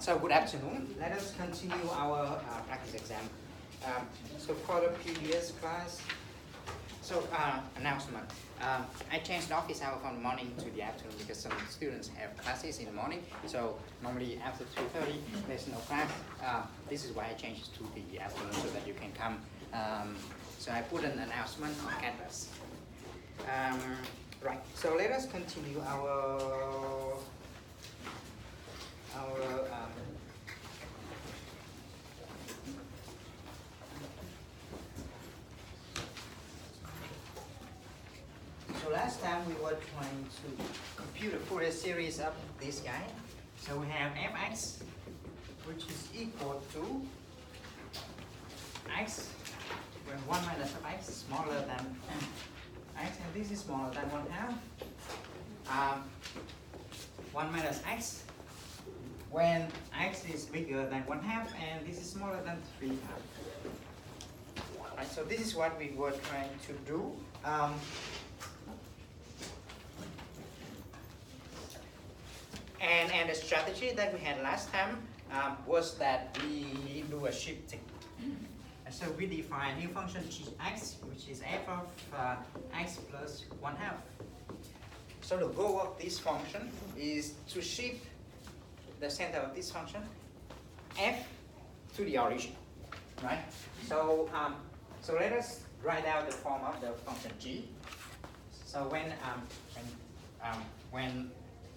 So good afternoon. Let us continue our practice exam. So for the previous class, announcement. I changed the office hour from the morning to the afternoon because some students have classes in the morning. So normally after 2:30 there's no class. This is why I changed it to the afternoon so that you can come. So I put an announcement on Canvas. Right. So let us continue our so last time we were trying to compute a Fourier series of this guy. So we have fx, which is equal to x when 1 minus of x is smaller than x, and this is smaller than 1/2. 1 minus x when x is bigger than 1/2, and this is smaller than 3/2. Right, so this is what we were trying to do. And the strategy that we had last time was that we do a shifting. And so we define a new function gx, which is f of x plus 1/2. So the goal of this function is to shift the center of this function f to the origin, right? So so let us write out the form of the function g. So when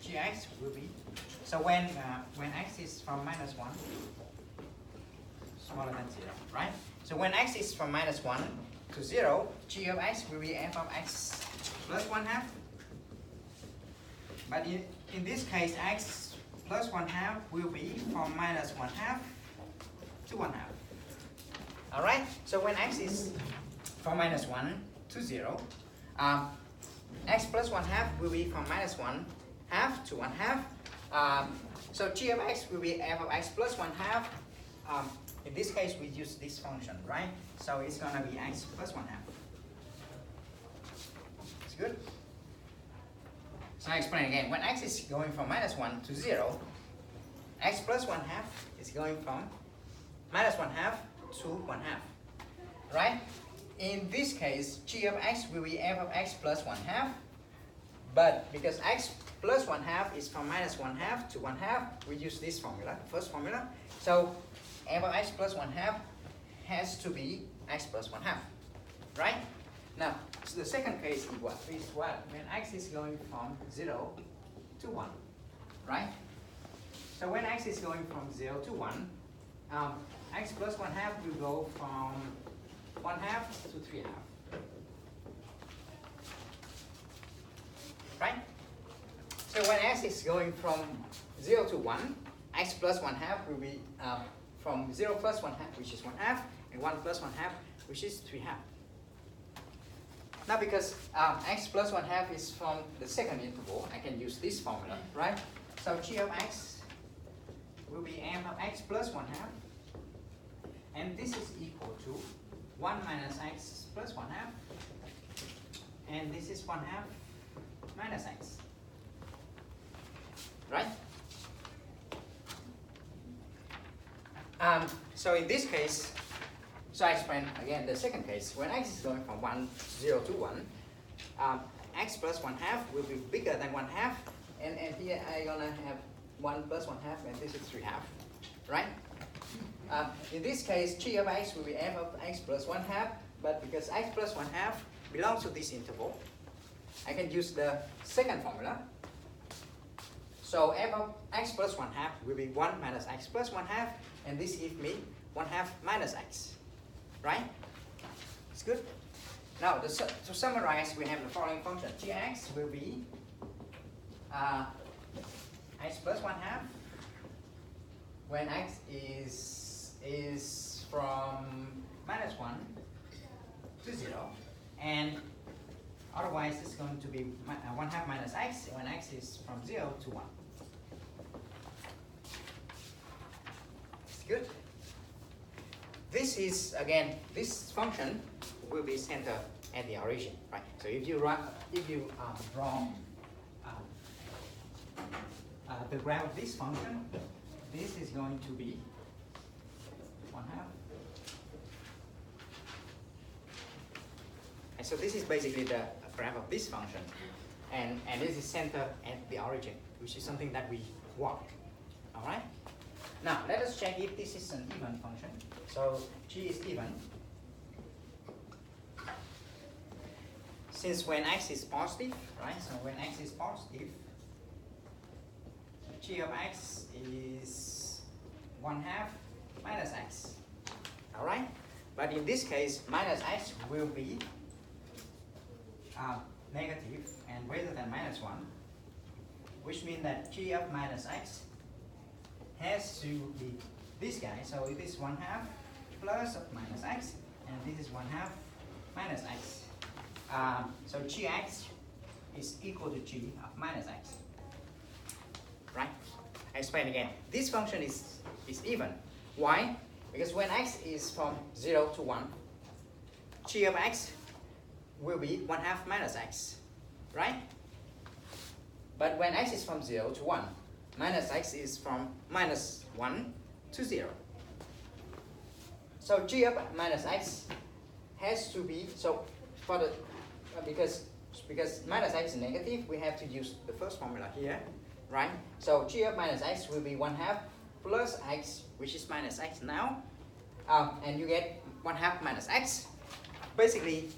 gx will be, so when x is from -1 smaller than 0, right? So when x is from -1 to 0, g of x will be f of x plus 1/2. But in this case, x plus 1/2 will be from -1/2 to 1/2. All right. So when x is from -1 to 0, x plus 1/2 will be from -1/2 to 1/2. So g of x will be f of x plus 1/2. In this case, we use this function, right? So it's going to be x plus 1/2. It's good? So I explain again. When x is going from -1 to 0, x plus 1/2 is going from -1/2 to 1/2, right? In this case, g of x will be f of x plus 1/2, but because x plus 1/2 is from -1/2 to 1/2, we use this formula, first formula. So f of x plus 1/2 has to be x plus 1/2, right? Now, so the second case is what? When x is going from 0 to 1, right? So when x is going from 0 to 1, x plus 1/2 will go from 1/2 to 3/2, right? So when x is going from 0 to 1, x plus 1/2 will be from 0 plus 1/2, which is 1/2, and 1 plus 1/2, which is 3/2. Now because x plus 1/2 is from the second interval, I can use this formula, right? So g of x will be f of x plus 1/2, and this is equal to 1 minus x plus 1/2, and this is 1/2 minus x, right? So in this case, so I explain again the second case. When x is going from 0 to 1, x plus 1/2 will be bigger than 1/2, and here I'm gonna have 1 plus 1/2, and this is 3/2, right? In this case, g of x will be f of x plus 1/2, but because x plus 1/2 belongs to this interval, I can use the second formula. So f of x plus 1/2 will be 1 minus x plus 1/2, and this gives me 1/2 minus x, right? It's good. Now, to summarize, we have the following function. Gx will be x plus 1/2 when x is from -1 to 0, and otherwise it's going to be 1/2 minus x when x is from 0 to 1. It's good. This is, again, this function will be centered at the origin, right? So if you draw the graph of this function, this is going to be 1/2. And so this is basically the graph of this function. And this is center at the origin, which is something that we want. All right? Now, let us check if this is an even function. So g is even. Since when x is positive, right? So when x is positive, g of x is 1/2 minus x. All right? But in this case, minus x will be negative and greater than -1, which means that g of minus x has to be this guy. So it is 1/2 plus of minus x, and this is 1/2 minus x. So gx is equal to g of minus x. Right? I explain again. This function is even. Why? Because when x is from 0 to 1, g of x will be 1/2 minus x. Right? But when x is from 0 to 1, minus x is from -1 to 0. So g of minus x has to be, so for the, because minus x is negative, we have to use the first formula here, right? So g of minus x will be 1/2 plus x, which is minus x now, and you get 1/2 minus x. Basically,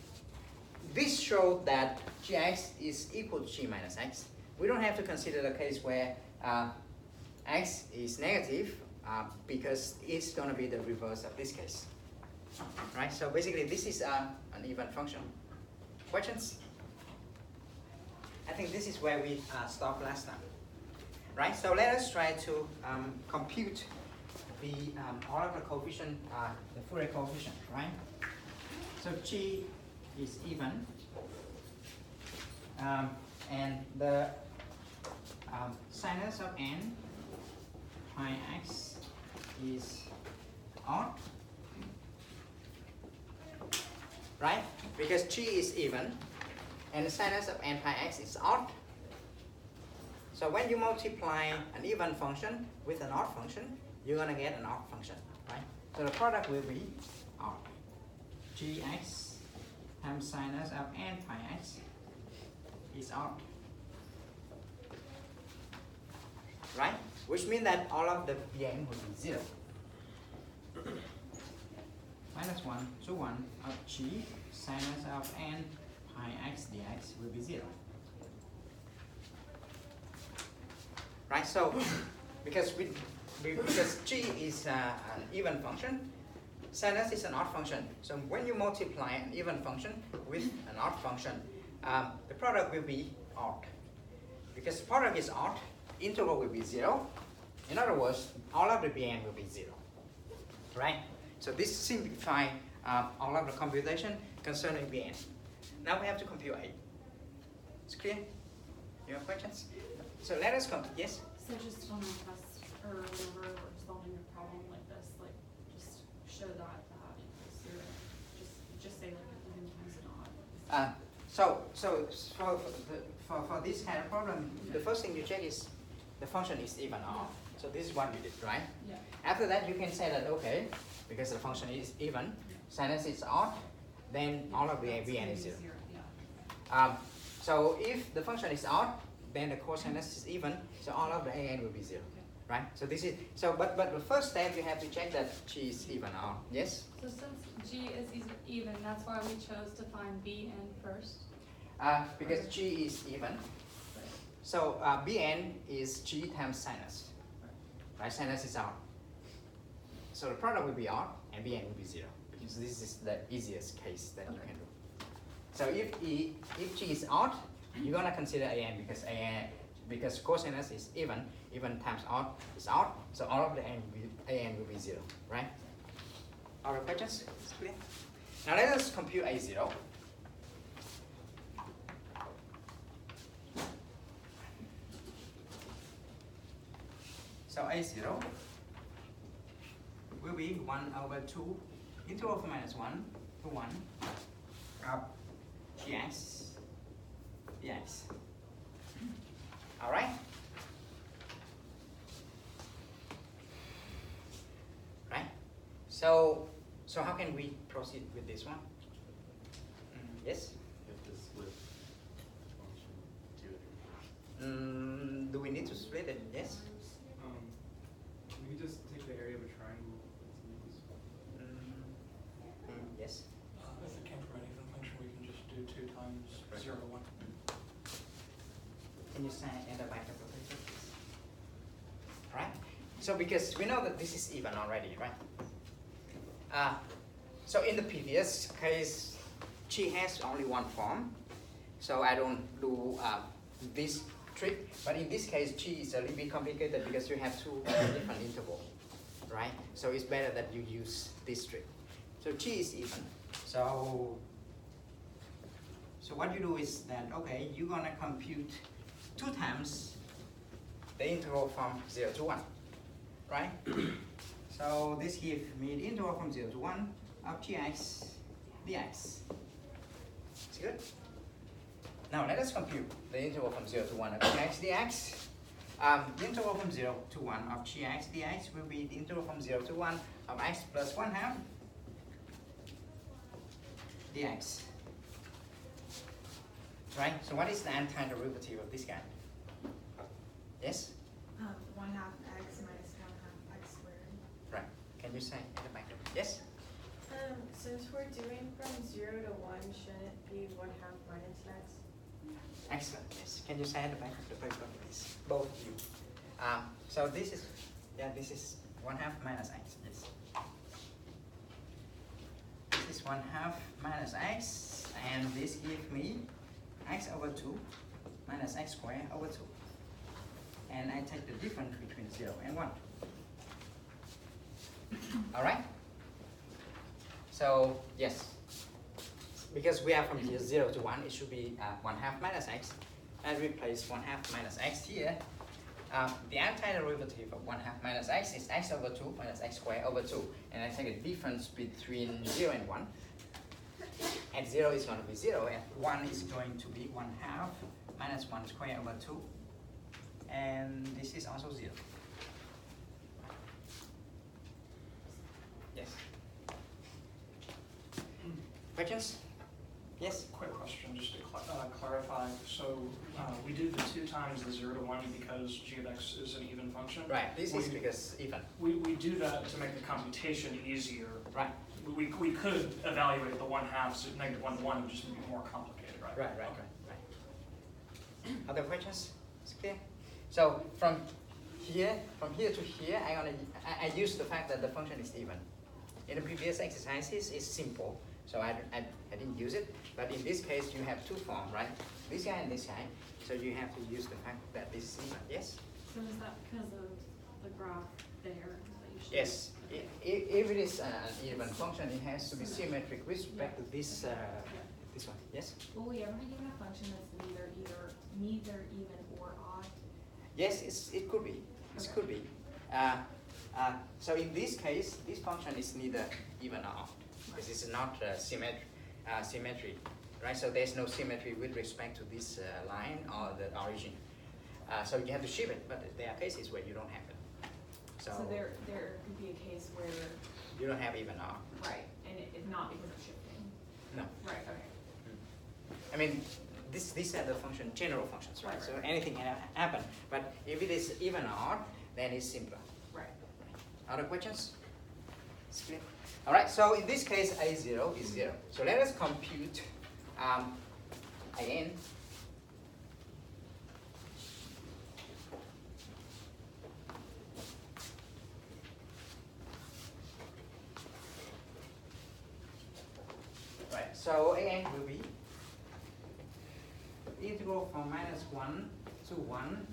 this shows that gx is equal to g minus x. We don't have to consider the case where x is negative, because it's going to be the reverse of this case. Right? So basically, this is an even function. Questions? I think this is where we stopped last time. Right? So let us try to compute the all of the coefficient, the Fourier coefficient. Right? So g is even, and the sinus of n pi x is odd, right? Because g is even, and the sinus of n pi x is odd. So when you multiply an even function with an odd function, you're gonna get an odd function, right? So the product will be odd. Gx times sinus of n pi x is odd. Right? Which means that all of the bn will be 0. -1 to 1 of g sinus of n pi x dx will be 0. Right? So, because g is an even function, sinus is an odd function. So when you multiply an even function with an odd function, the product will be odd. Because the product is odd, integral will be 0. In other words, all of the bn will be 0. Right? So this simplifies all of the computation concerning bn. Now we have to compute a. It's clear? You have questions? So let us compute. Yes? So just on a test or whenever we're solving a problem like this, like just show that equals 0. Just say like even times an odd. For this kind of problem, the first thing you check is the function is even or odd. So this is what you did, right? Yeah. After that, you can say that, okay, because the function is even, sinus is odd, then all of the bn is 0. Yeah. So if the function is odd, then the cosinus is even, so all of the an will be 0. Right? So this is, so but the first step you have to check that g is even or odd. Yes? So since g is even, that's why we chose to find bn first. Because g is even. So bn is g times sinus. Right? Sinus is odd. So the product will be odd and bn will be 0. Because this is the easiest case that you can do. So if g is odd, you're gonna consider because cosinus is even times odd is odd, so all of the an will be 0, right? Other questions? It's clear? Now let us compute a0. So a0 will be 1/2 integral of -1 to 1 of gx dx. All right. So how can we proceed with this one? Yes? You have to split function to it. Do we need to split it? Yes? We can just take the area of a triangle. Yes? If it came from an even function, we can just do 2 times 0 to 1. Can you say Undergraduate, please? Right? So because we know that this is even already, right? So in the previous case, G has only one form, so I don't do this trick. But in this case, G is a little bit complicated because you have 2 different intervals, right? So it's better that you use this trick. So G is even. So what you do is that, okay, you're gonna compute 2 times the interval from 0 to 1, right? So this gives me the interval from 0 to 1 of gx dx. It's good? Now let us compute the interval from 0 to 1 of gx dx. The interval from 0 to 1 of gx dx will be the interval from 0 to 1 of x plus 1/2 dx. Right? So what is the antiderivative of this guy? Yes? 1/2 x minus 1/2 x squared. Right. Can you say in the back? Yes? Since we're doing from 0 to 1, shouldn't it be 1/2 minus x? Excellent. Yes. Can you say in the back of the paper, please? Both of you. So this is 1/2 minus x. Yes. This is 1/2 minus x, and this gives me x over 2 minus x squared over 2. And I take the difference between 0 and 1. All right? So, yes. Because we are from 0 to 1, it should be 1/2 minus x. And replace 1/2 minus x here. The antiderivative of 1/2 minus x is x over 2 minus x squared over 2. And I take the difference between 0 and 1. And 0 is going to be 0, and 1 is going to be 1/2 minus 1 squared over 2. And this is also 0. Yes? Questions? Yes? Quick question, just to clarify. So we do the 2 times the 0 to 1 because g of x is an even function? Right, this is because even. We do that to make the computation easier. Right. We could evaluate the 1/2, so negative 1 to 1 would just be more complicated, right? Right. Okay. Other questions? It's clear? So from here to here, I use the fact that the function is even. In the previous exercises, it's simple, so I didn't use it. But in this case, you have 2 forms, right? This guy and this guy. So you have to use the fact that this is even. Yes? So is that because of the graph there that you showed? Yes. Okay. If it is an even function, it has to be symmetric with respect to this this one. Yes? Will we ever be given a function that's neither even or odd? Yes, it could be. It Okay. could be. So in this case, this function is neither even or odd. This is not symmetry, right? So there's no symmetry with respect to this line or the origin. So you have to ship it, but there are cases where you don't have it. So there could be a case where, You don't have even or odd. right, and it's not because of shifting. No. Right, okay. I mean, these are the general functions, right? Right, So right. anything can happen. But if it is even or odd, then it's simpler. Right. Other questions? It's clear? All right, so in this case, A0 is 0. So let us compute AN. Right, so AN will be integral from -1 to 1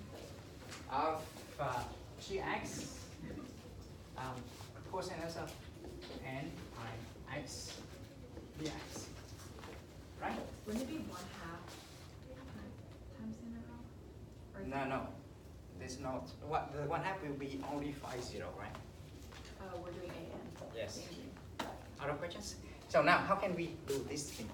of gx cosinus of n prime x dx. Right? Wouldn't it be 1/2 times the integral? Or No. There's not. What the 1/2 will be only for I0, right? we're doing AN. Yes. Thank you. Other questions? So now, how can we do this thing?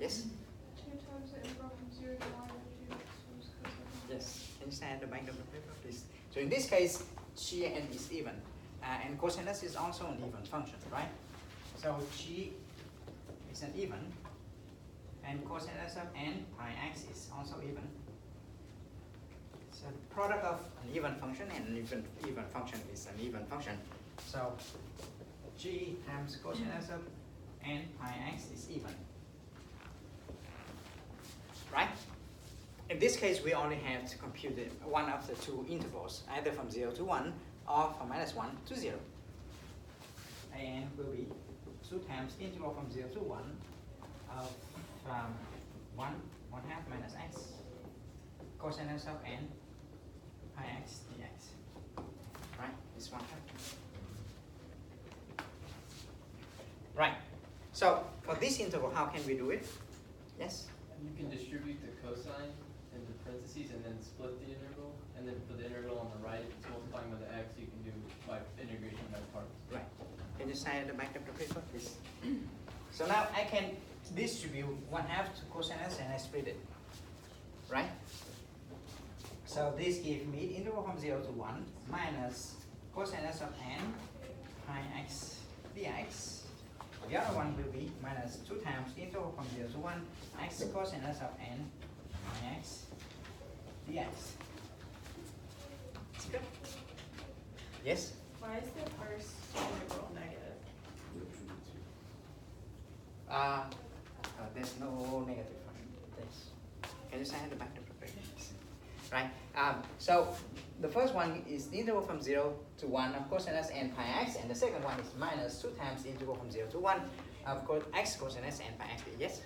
Yes? 2 times the integral from 0 to 1 of gx times cosine. Yes. Can you stand the back of the paper, please? So in this case, Gn is even. and cosinus is also an even function, right? So g is an even, and cosinus of n pi x is also even. So the product of an even function and an even function is an even function. So g times cosinus of n pi x is even. Right? In this case, we only have to compute one of the two intervals, either from 0 to 1 or from -1 to 0. And will be 2 times integral from 0 to 1 of 1/2 minus x cosinus of n pi x dx. Right? This 1/2. Right. So for this interval, how can we do it? Yes? You can distribute the cosine into parentheses and then split the interval. And then for the interval on the right, if it's multiplying by the x, you can do by integration by parts. Right. Can you sign at the back of the paper, please? So now I can distribute 1/2 to cosinus and I split it. Right? So this gives me the interval from 0 to 1 minus cosinus of n pi x dx. The other one will be minus 2 times interval from 0 to 1 x cosinus of n pi x dx. It's good. Yes? Why is the first integral negative? There's no negative function. Can you sign at the back of the page? Right? So the first one is the interval from 0 to 1 of cosinus n pi x, and the second one is minus 2 times the interval from 0 to 1 of x cosinus n pi x. Yes?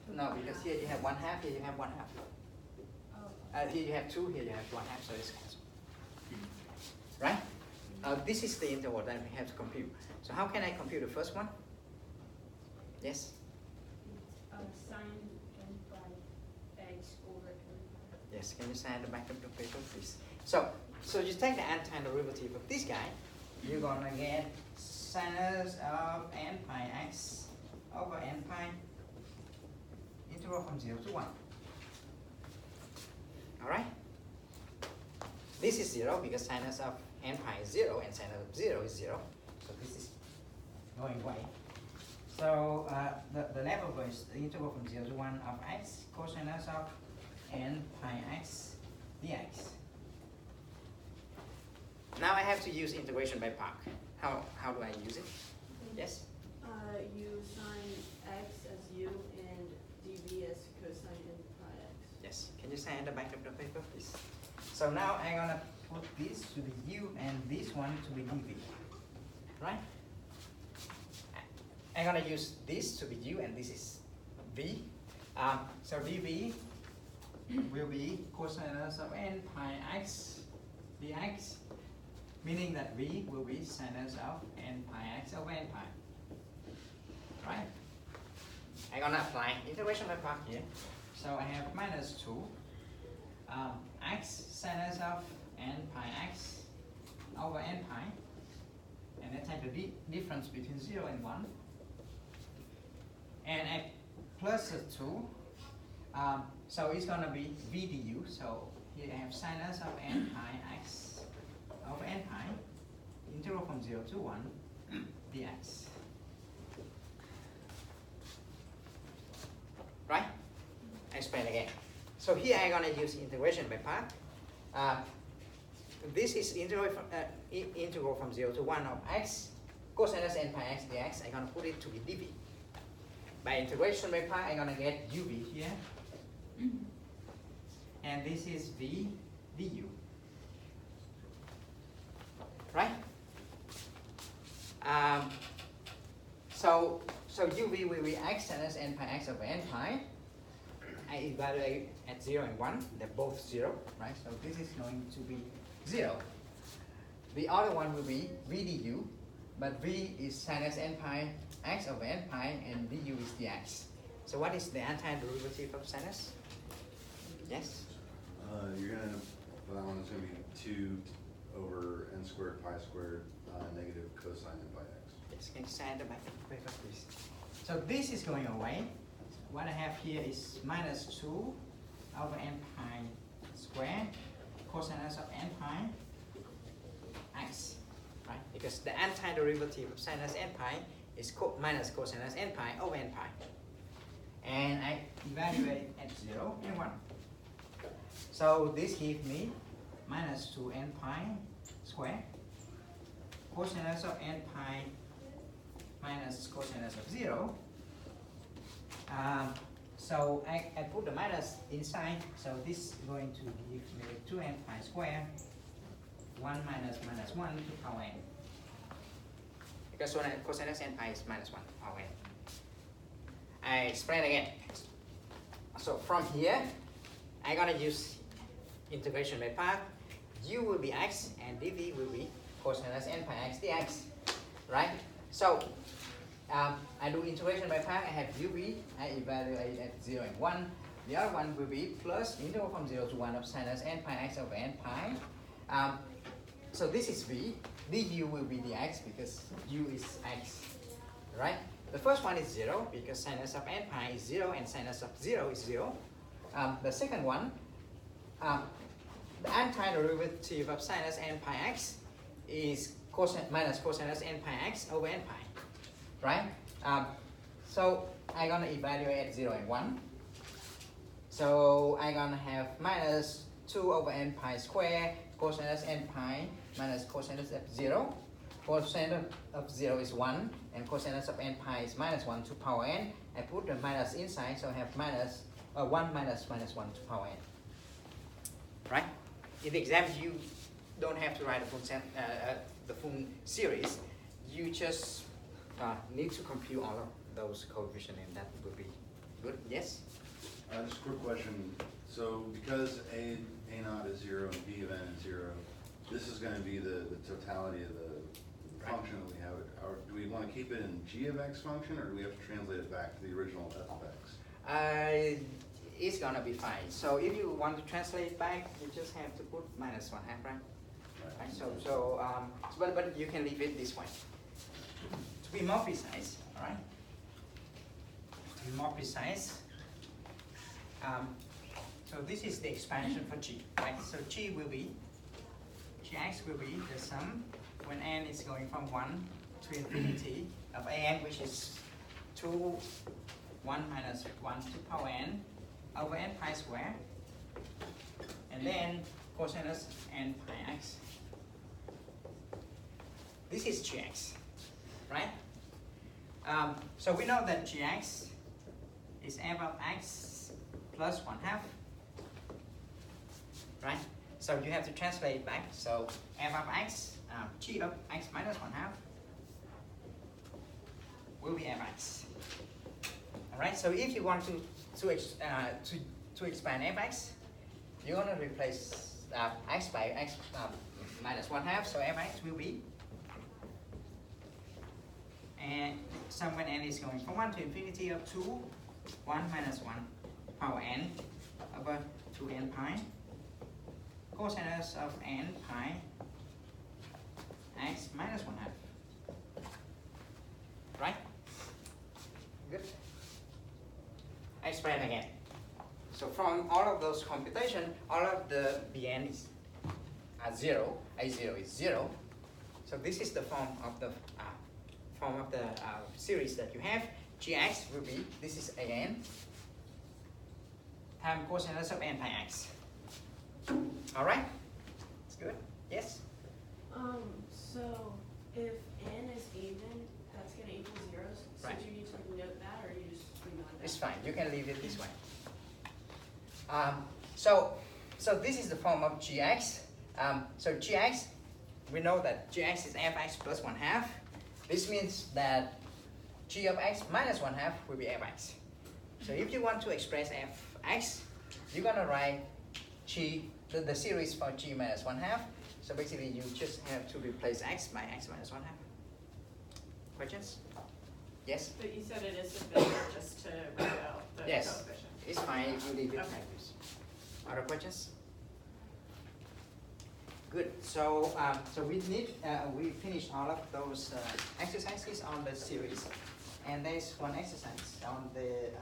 No, because here you have 1/2, here you have 1/2. Here you have 2, here you have 1/2, so it's cancelled. Right? This is the interval that we have to compute. So how can I compute the first one? Yes? Sine n by x over n. Yes, can you sign the back of the paper, please? So you take the antiderivative of this guy, you're gonna get sinus of n pi x over n pi integral from 0 to 1. Alright? This is 0 because sinus of n pi is 0 and sinus of 0 is 0. So this is going away. So the level is the interval from 0 to 1 of x cosinus of n pi x dx. Now I have to use integration by part. How do I use it? Yes? You sign x as u and dv as cosine n pi x. Yes. Can you sign the back of the paper, please? So now I'm gonna put this to be u and this one to be dv. Right? I'm gonna use this to be u and this is v. So dv will be cosinus of n pi x dx, meaning that v will be sinus of n pi x over n pi. Right? I'm gonna apply integration by part here. So I have minus 2 x sinus of n pi x over n pi, and I take the difference between 0 and 1, and I plus the 2, so it's gonna be v du. So here I have sinus of n pi x over n pi, integral from 0 to 1 dx. Right? I explain again. So here I'm gonna use integration by part. This is integral from 0 to 1 of x cosinus n pi x dx. I'm gonna put it to be dv. By integration by part, I'm gonna get uv here, and this is v du. Right? So uv will be x sinus n pi x over n pi. I evaluate at 0 and 1. They're both 0, right? So this is going to be 0. The other one will be v du, but v is sinus n pi x over n pi, and du is dx. So what is the antiderivative of sinus? Yes? You're going to, well, that one's going to be 2 over n squared pi squared negative cosine n pi x. Yes, can you sign the back of the paper, please? So this is going away. What I have here is minus 2 over n pi square cosinus of n pi x, right? Because the antiderivative of sinus n pi is minus cosinus n pi over n pi. And I evaluate at 0 and 1. So this gives me minus 2n pi square cosinus of n pi minus cosinus of 0. So I put the minus inside, so this is going to give me 2n pi square 1 minus minus 1 to power n. Because cosinus n pi is minus 1 to power n. I explain again. So from here, I'm gonna use integration by part. U will be x and dv will be cosinus n pi x dx, right? So I do integration by part. I have uv. I evaluate at 0 and 1. The other one will be plus integral from 0 to 1 of sinus n pi x over n pi. So this is v. Du will be dx because u is x, right? The first one is 0 because sinus of n pi is 0 and sinus of 0 is 0. The second one, the antiderivative of sinus n pi x is minus cosinus n pi x over n pi, right? So I'm gonna evaluate at 0 and 1. So I'm gonna have minus 2 over n pi square cosinus n pi minus cosinus of 0. Cosinus of 0 is 1 and cosinus of n pi is minus 1 to power n. I put the minus inside, so I have minus 1 minus minus 1 to power n. Right? In the exam, you don't have to write the full series. You just need to compute all of those coefficients, and that will be good. Yes? Just a quick question. So because A naught is 0 and B of n is 0, this is going to be the totality of the function that we have. Or do we want to keep it in g of x function, or do we have to translate it back to the original f of x? It's gonna be fine. So if you want to translate back, you just have to put minus 1/2, right? Right. But you can leave it this way. To be more precise, all right? To be more precise, so this is the expansion for g, right? So gx will be the sum when n is going from 1 to infinity of an, which is 2, 1 minus 1 to power n over n pi square, and then cosinus n pi x. This is gx, right? So we know that gx is f of x plus 1/2, right? So you have to translate it back. So f of x, g of x minus 1/2 will be fx. All right. So if you want to expand fx, you're gonna replace x by x minus 1/2. So fx will be, and sum when n is going from 1 to infinity of 2, 1 minus 1 power n over 2n pi cosinus of n pi x minus 1/2. Right? Good. I explain again. So from all of those computations, all of the bn is at 0. A0 is 0. So this is the form of the series that you have. Gx will be, this is an times cosinus of n pi x. All right? It's good. Yes? So if n is even, that's gonna equal 0. So Right. do you need to note that, or you just leave it like that? It's fine. You can leave it this way. So this is the form of gx. So gx, we know that gx is fx plus 1/2. This means that g of x minus 1/2 will be fx. So if you want to express fx, you're gonna write g, the series for g minus 1/2. So basically, you just have to replace x by x minus 1/2. Questions? Yes? But you said it is sufficient just to write out the Yes. coefficient. It's fine if you leave it Okay. like this. Other questions? Good. So we finished all of those exercises on the series, and there's one exercise on the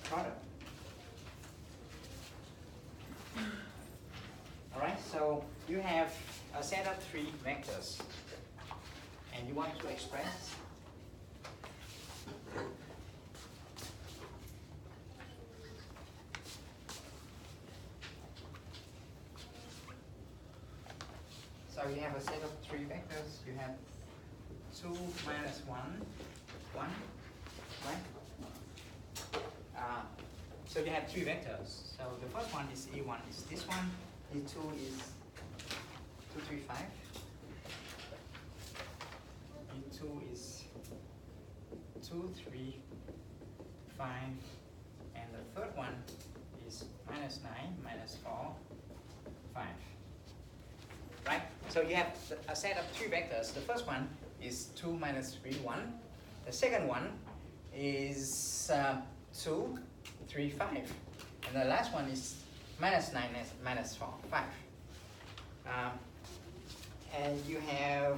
product. a set of three vectors, and you want to express so you have a set of three vectors. You have 2 minus 1, 1, right? So you have three vectors. So the first one is E1 is this one, E2 is 2, 3, 5. E2 is 2, 3, 5, and the third one is minus 9, minus 4, 5. Right? So you have a set of three vectors. The first one is 2 minus 3, 1. The second one is 2, 3, 5. And the last one is minus 9, minus 4, 5. And you have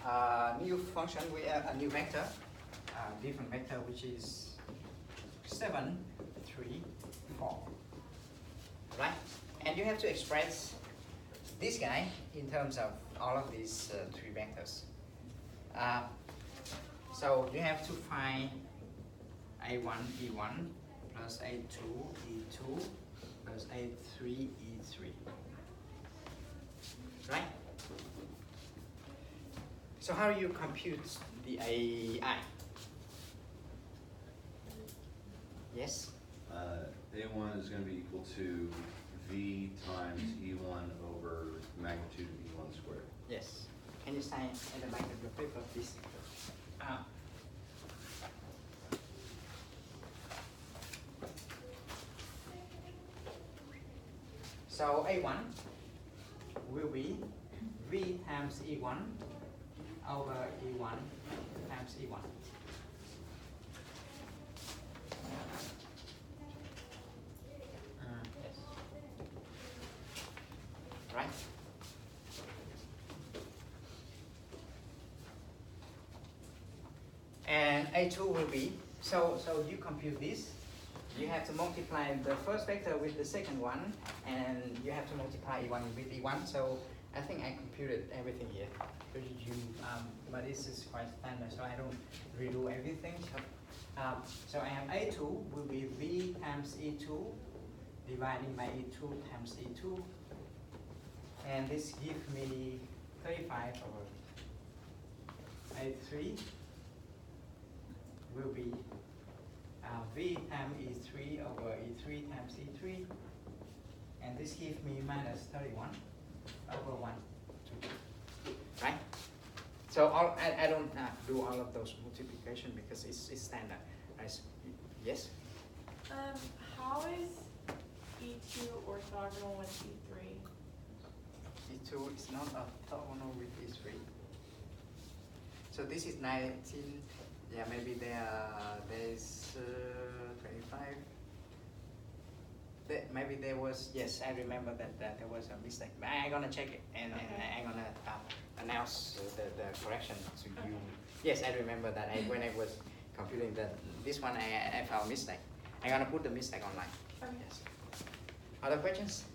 a new function, a new vector, different vector, which is 7, 3, 4. Right? And you have to express this guy in terms of all of these three vectors. So you have to find A1, E1, plus A2, E2, plus A3, E3. Right? So how do you compute the AI? Yes? A1 is going to be equal to V times E1 over magnitude of E1 squared. Yes. Can you sign at the back of your paper, please? So A1 will be V times E1 over E1 times E1. Yes. Right? And A2 will be, so you compute this. You have to multiply the first vector with the second one, and you have to multiply E1 with E1. So I think I computed everything here. But this is quite standard, so I don't redo everything. So I have A2 will be V times E2 dividing by E2 times E2. And this gives me 35 over A3 will be V times E3 over E3 times E3. And this gives me minus 31 over 1, 2. Right? So I don't do all of those multiplication because it's standard. Right? So, yes? How is E2 orthogonal with E3? E2 is not orthogonal with E3. So this is 19. Yeah, maybe there's 25. Maybe there was, yes, I remember that there was a mistake. But I'm gonna check it and I'm gonna announce the correction to you. Yes, I remember that when I was computing this one, I found a mistake. I'm gonna put the mistake online. Okay. Yes. Other questions?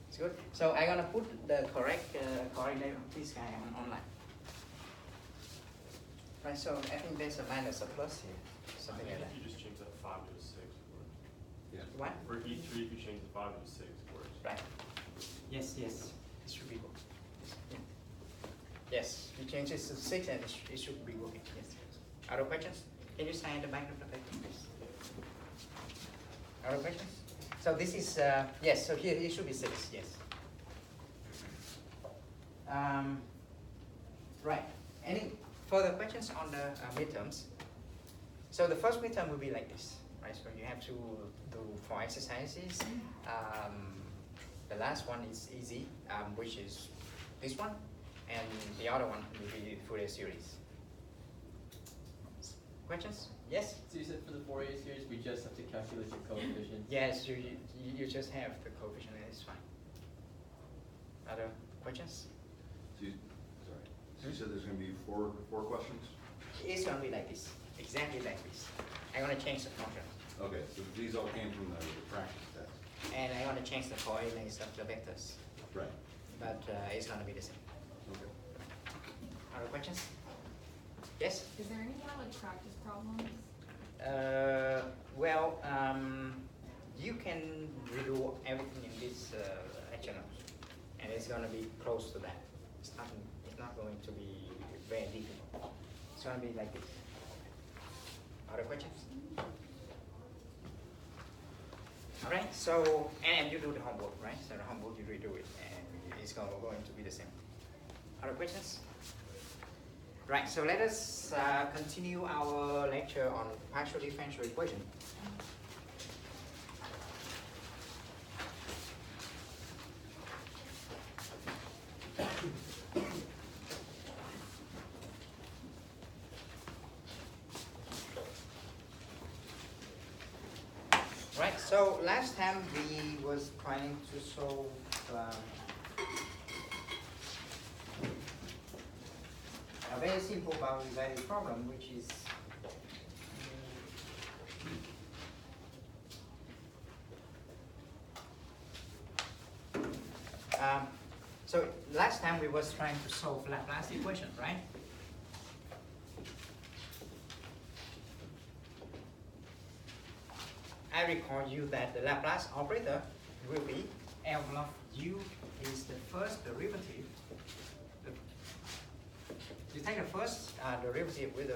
It's good. So I'm gonna put the correct coordinate of this guy online. Right, so I think there's a minus, a plus here, something like that. If you just change that 5 to a 6, it works. Yeah. What? For E3, if you change the 5 to a 6, it works. Right. Yes, yes. It should be good. Yeah. Yes, you change this to 6 and it should be working. Yes. Other questions? Can you sign the back of the paper, please? Other questions? So this is, yes, so here it should be 6, yes. Right. Any further questions on the midterms? So the first midterm will be like this, right? So you have to do 4 exercises. The last one is easy, which is this one, and the other one will be Fourier series. Questions? Yes? So you said for the Fourier series, we just have to calculate the coefficient? Yes, you just have the coefficient and it's fine. Other questions? So you said there's going to be four questions? It's going to be like this, exactly like this. I'm going to change the function. Okay, so these all came from the practice test. And I'm going to change the coordinates of the vectors. Right. but it's gonna be the same. Okay. Other questions? Yes? Is there any more like practice problems? Well, you can redo everything in this lecture notes, and it's gonna be close to that. It's not going to be very difficult. It's gonna be like this. Other questions? All right. So, and you do the homework, right? So the homework you redo it, and it's going to be the same. Other questions? Right, so let us continue our lecture on partial differential equation. Right, so last time we was trying to solve a very simple boundary value problem, which is so last time we was trying to solve Laplace equation, right? I recall you that the Laplace operator will be L of u is the first derivative. You take the first derivative with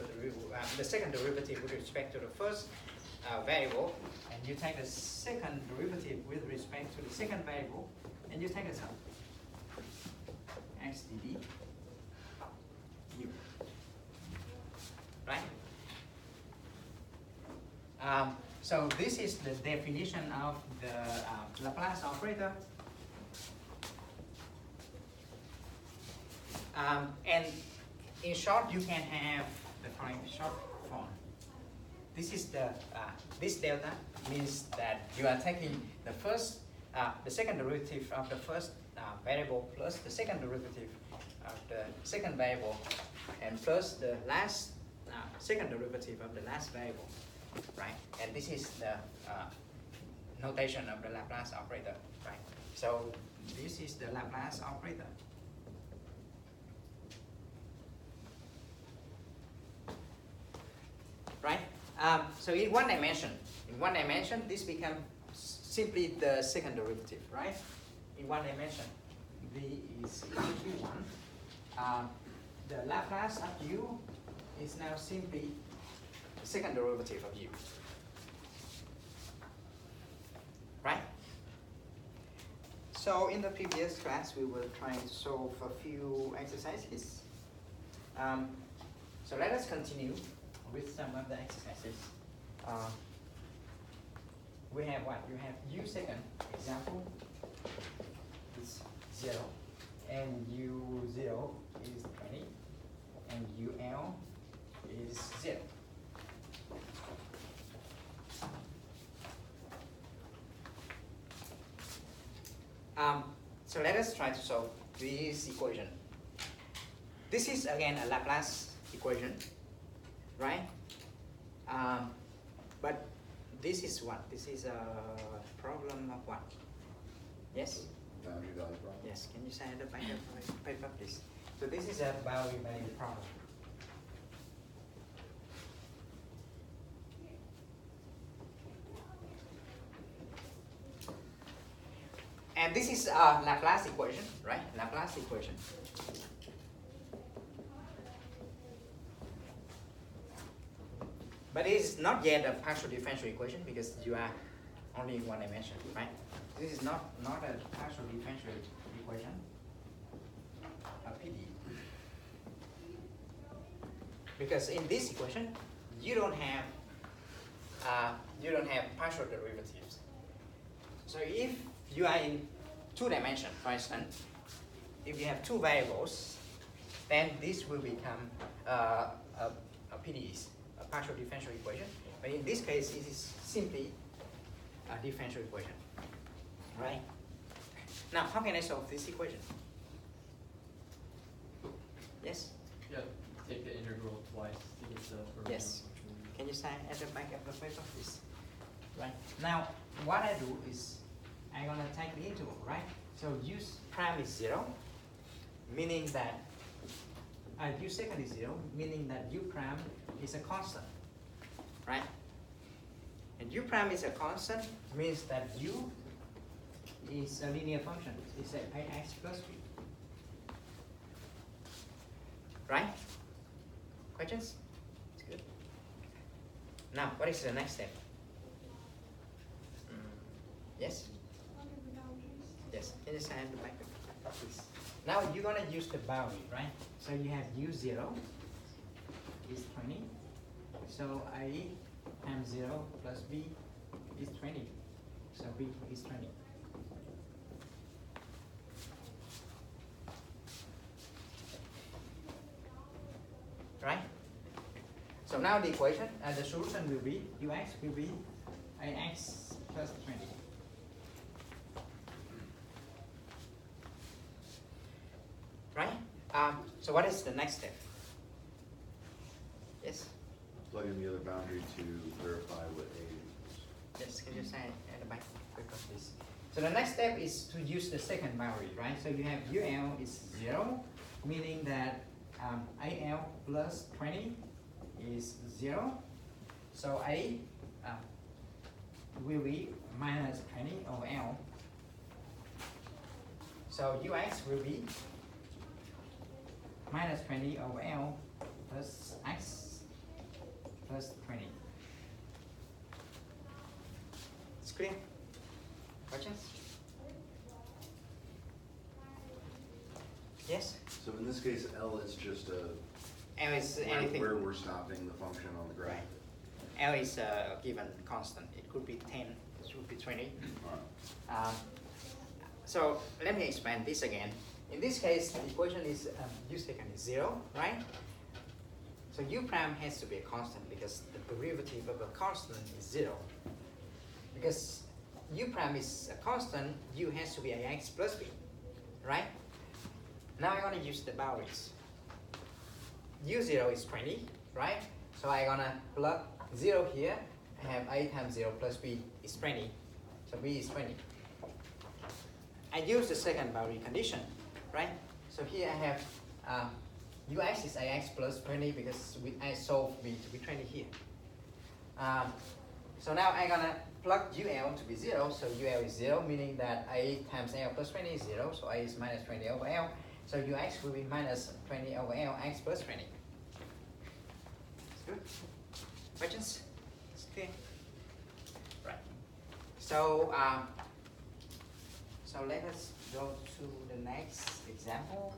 the second derivative with respect to the first variable, and you take the second derivative with respect to the second variable, and you take the sum. X dd u. Right? So this is the definition of the Laplace operator. And in short, you can have the following short form. This is this delta means that you are taking the second derivative of the first variable plus the second derivative of the second variable, and plus the last second derivative of the last variable, right? And this is the notation of the Laplace operator, right? So this is the Laplace operator. Right? So in one dimension, this becomes simply the second derivative, right? In one dimension, v is equal to 1. The Laplace of u is now simply the second derivative of u. Right? So in the previous class, we were trying to solve a few exercises. So let us continue with some of the exercises. We have what? You have u second example is 0, and u0 is 20, and ul is 0. So let us try to solve this equation. This is again a Laplace equation, right? But this is what? This is a problem of what? Yes? Boundary value problem. Yes, can you say at the back of my paper, please? So this is a boundary value problem. And this is a Laplace equation, right? Laplace equation. But it is not yet a partial differential equation because you are only in one dimension, right? This is not a partial differential equation, a PDE. Because in this equation, you don't have partial derivatives. So if you are in two dimensions, for instance, if you have two variables, then this will become a PDEs. Partial differential equation, but in this case it is simply a differential equation, right? Now how can I solve this equation? Yes? Yeah, take the integral twice to get the original. Yes. Can you sign at the back of the paper, please? Right. Now what I do is I'm gonna take the integral, right? So u prime is 0, meaning that u second is 0, meaning that u prime is a constant, right? And u prime is a constant means that u is a linear function. It's ax plus b. Right? Questions? It's good. Now, what is the next step? Yes? Yes, can you sign the back, please? Now you're gonna use the boundary, right? So you have u0 is 20. So a times 0 plus b is 20. So b is 20. Right? So now the equation, the solution will be ux will be ax plus 20. Right? So what is the next step? Yes? Plug in the other boundary to verify what A is. Yes, can you say at the back of this? So the next step is to use the second boundary, right? So you have ul is 0, meaning that al plus 20 is 0. So a will be minus 20 over l. So ux will be minus 20 over l plus x plus 20. It's clear? Questions? Yes? So in this case, L is just a, L is anything. where we're stopping the function on the graph. Right. L is a given constant. It could be 10, it could be 20. All right. So let me expand this again. In this case, the equation is u second is 0, right? So u prime has to be a constant because the derivative of a constant is 0. Because u prime is a constant, u has to be ax plus b, right? Now I'm going to use the boundaries. u0 is 20, right? So I'm going to plug 0 here. I have a times 0 plus b is 20. So b is 20. I use the second boundary condition, right? So here I have ux is ax plus 20 because I solve b to be 20 here. So now I'm gonna plug ul to be 0. So ul is 0, meaning that a times l plus 20 is 0. So a is minus 20 over l. So ux will be minus 20 over l, x plus 20. It's good. Questions? It's clear. Right. So so let us go to the next example.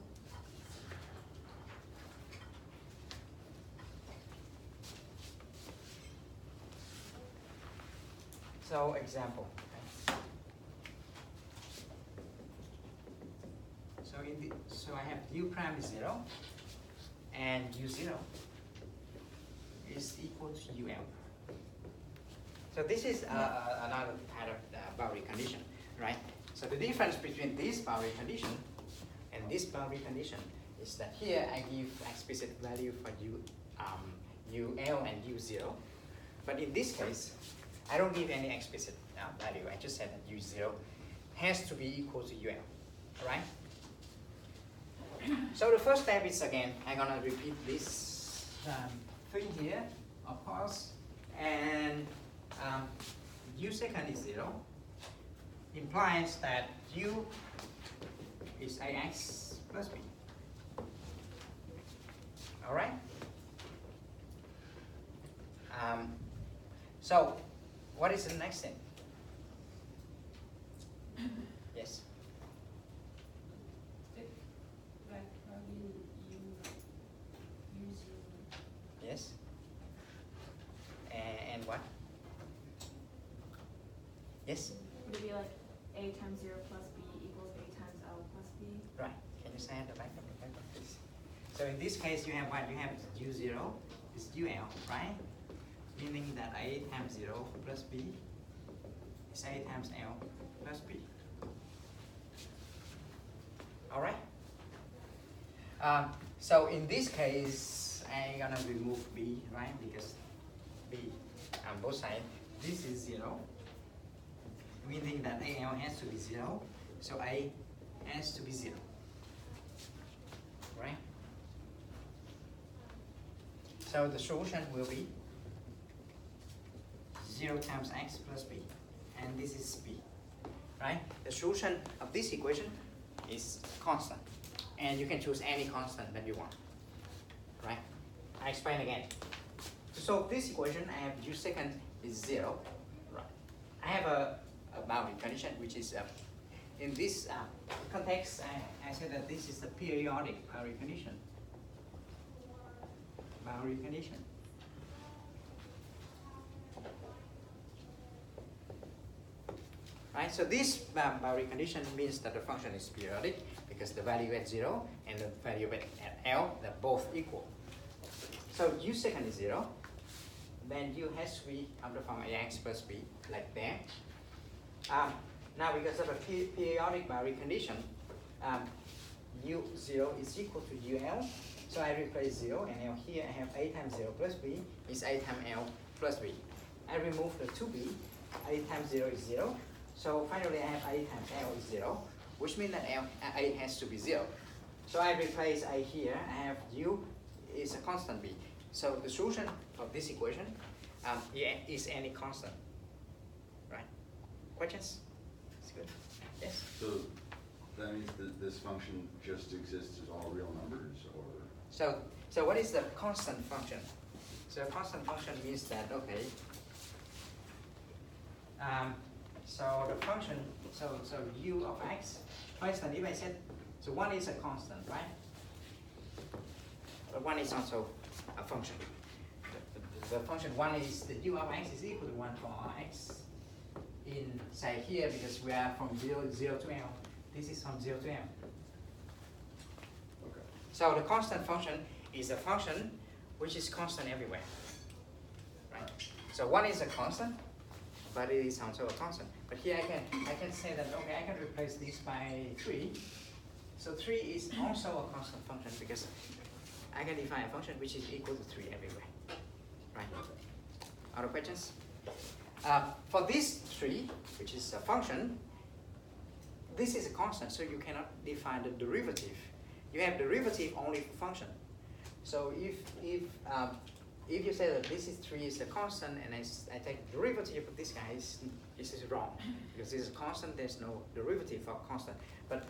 So example. Okay. So I have u prime is 0 and u0 is equal to ul. So this is another kind of boundary condition, right? So the difference between this boundary condition and this boundary condition is that here I give explicit value for ul and u0, but in this case I don't give any explicit value. I just said that u0 has to be equal to ul, all right? So the first step is, again, I'm gonna repeat this thing here, of course, and u second is 0, implies that u is ax plus b. All right? So what is the next thing? Yes? Yes? And what? Yes? Would it be like a times 0 plus b equals a times l plus b? Right. Can you say at the back of the paper, please? So in this case, you have what? You have u0 is ul, right? Meaning that a times 0 plus b is a times l plus b. All right? So in this case, I'm gonna remove b, right? Because b on both sides, this is 0, meaning that al has to be 0. So a has to be 0. Right? So the solution will be 0 times x plus b. And this is b. Right? The solution of this equation is constant. And you can choose any constant that you want. Right? I explain again. To solve this equation, I have u second is 0. Right. I have a boundary condition, which is in this context, I said that this is the periodic boundary condition. Boundary condition. Right, so this boundary condition means that the function is periodic because the value at 0 and the value at L, they're both equal. So u second is 0, then u has to be of the form ax plus b, like that. Now because of a periodic boundary condition, u0 is equal to ul, so I replace 0, and now here I have a times 0 plus b is a times l plus b. I remove the 2b, a times 0 is 0, so finally I have a times l is 0, which means that a has to be 0. So I replace a here, I have u is a constant b. So the solution of this equation is any constant. Right? Questions? It's good. Yes? So that means that this function just exists as all real numbers, or? So what is the constant function? So a constant function means that, okay, so the function, so u of x, for instance, if I said, so 1 is a constant, right? But 1 is also a function. The function 1 is, the u of x is equal to 1 for x in, say, here, because we are from 0 to l. This is from 0 to l. Okay. So the constant function is a function which is constant everywhere. Right? So 1 is a constant, but it is also a constant. But here I can say that, okay, I can replace this by 3. So 3 is also a constant function because I can define a function which is equal to 3 everywhere. Right? Other questions? For this 3, which is a function, this is a constant, so you cannot define the derivative. You have derivative only for function. So if you say that this is 3 is a constant, and I take the derivative of this guy, this is wrong. Because this is a constant, there's no derivative for constant. But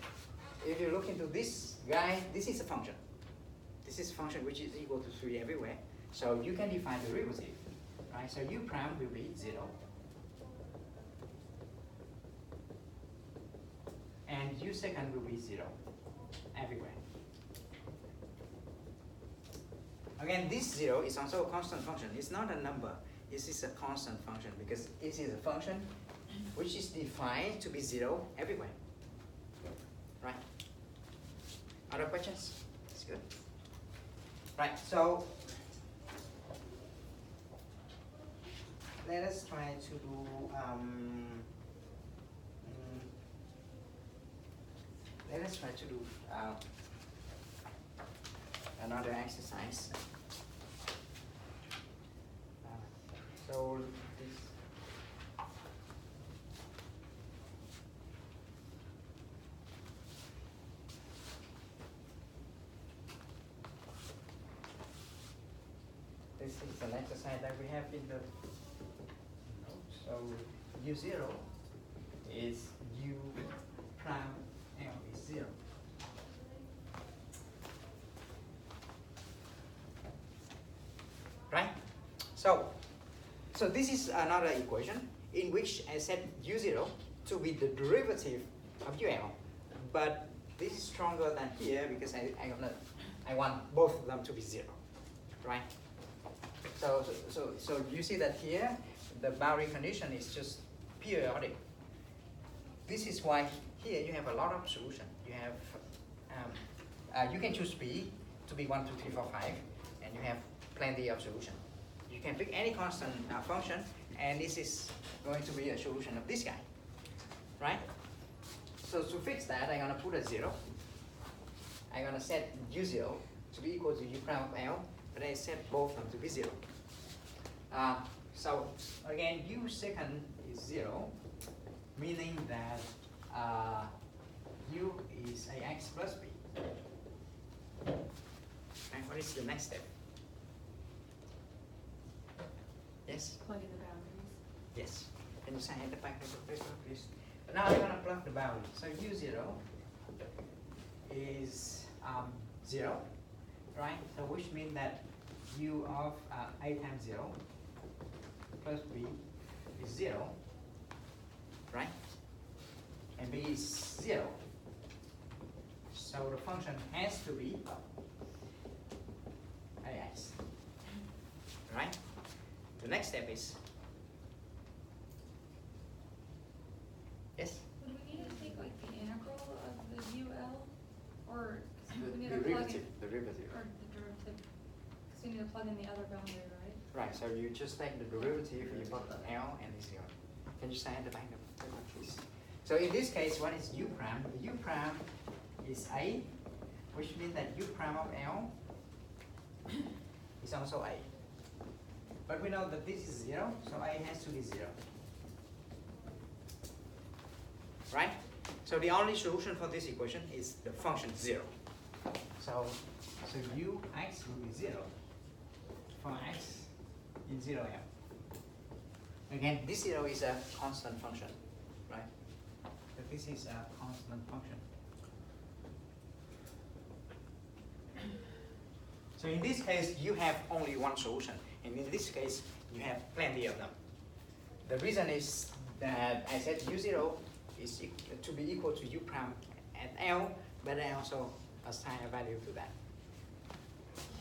if you look into this guy, this is a function. This is a function which is equal to 3 everywhere. So you can define the derivative. Right? So u prime will be 0. And u second will be 0 everywhere. Again, this 0 is also a constant function. It's not a number. This is a constant function because it is a function which is defined to be 0 everywhere. Right? Other questions? It's good. Right, so let us try to do another exercise. So this is an exercise that we have in the notes. So u0 is u prime l is 0. Right? So this is another equation in which I set u0 to be the derivative of ul, but this is stronger than here because I want both of them to be 0, right? So you see that here the boundary condition is just periodic. This is why here you have a lot of solution. You have you can choose b to be 1, 2, 3, 4, 5, and you have plenty of solution. You can pick any constant function, and this is going to be a solution of this guy, right? So to fix that, I'm gonna put a 0. I'm gonna set u0 to be equal to u prime of l, but I set both of them to be 0. So again, u second is 0, meaning that u is ax plus b. And what is the next step? Yes? Plug in the boundaries. Yes. Can you sign at the back of the paper, please? Now I'm gonna plug the boundary. So u0 is 0, right? So which means that u of a times 0 plus b is 0, right? And b is 0. So the function has to be ax, right? The next step is, yes? Would we need to take like the integral of the UL, or, cause we need The to plug in, derivative. or the derivative, cause we need to plug in the other boundary, right? Right, so you just take the derivative, you put the L and it's 0. Can you sign the back of the paper, please? So in this case, what is u prime? The u prime is a, which means that u prime of L is also a. But we know that this is 0, so a has to be 0. Right? So the only solution for this equation is the function 0. So ux will be 0 for x in 0 L. Again, this 0 is a constant function, right? But this is a constant function. So in this case, you have only one solution. And in this case, you have plenty of them. The reason is that I said u0 is to be equal to u prime at L, but I also assign a value to that.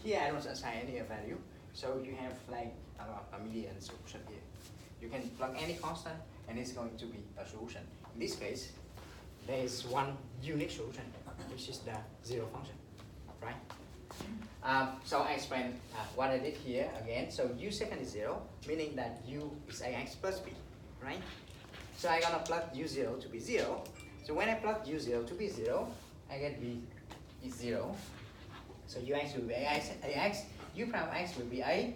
Here I don't assign any value, so you have like about a million solution here. You can plug any constant and it's going to be a solution. In this case, there is one unique solution, which is the 0 function, right? So I explain what I did here again. So u second is 0, meaning that u is ax plus b, right? So I'm gonna plug u0 to be 0. So when I plug u0 to be 0, I get b is 0. So ux will be ax, u prime x will be a,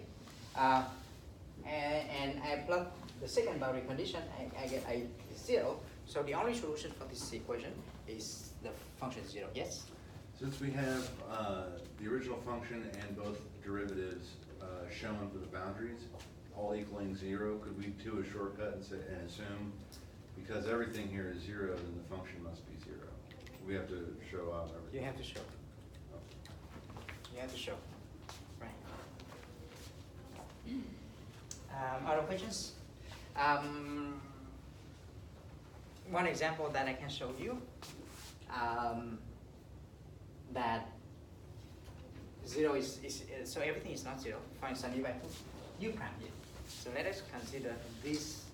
and I plug the second boundary condition, I get a is 0. So the only solution for this equation is the function 0, yes? Since we have the original function and both derivatives shown for the boundaries, all equaling 0, could we do a shortcut and, and assume, because everything here is 0, then the function must be 0? We have to show out everything. You have to show. You have to show, right? Other questions? One example that I can show you, that 0 is so everything is not 0. For instance, if I put u prime here, so let us consider this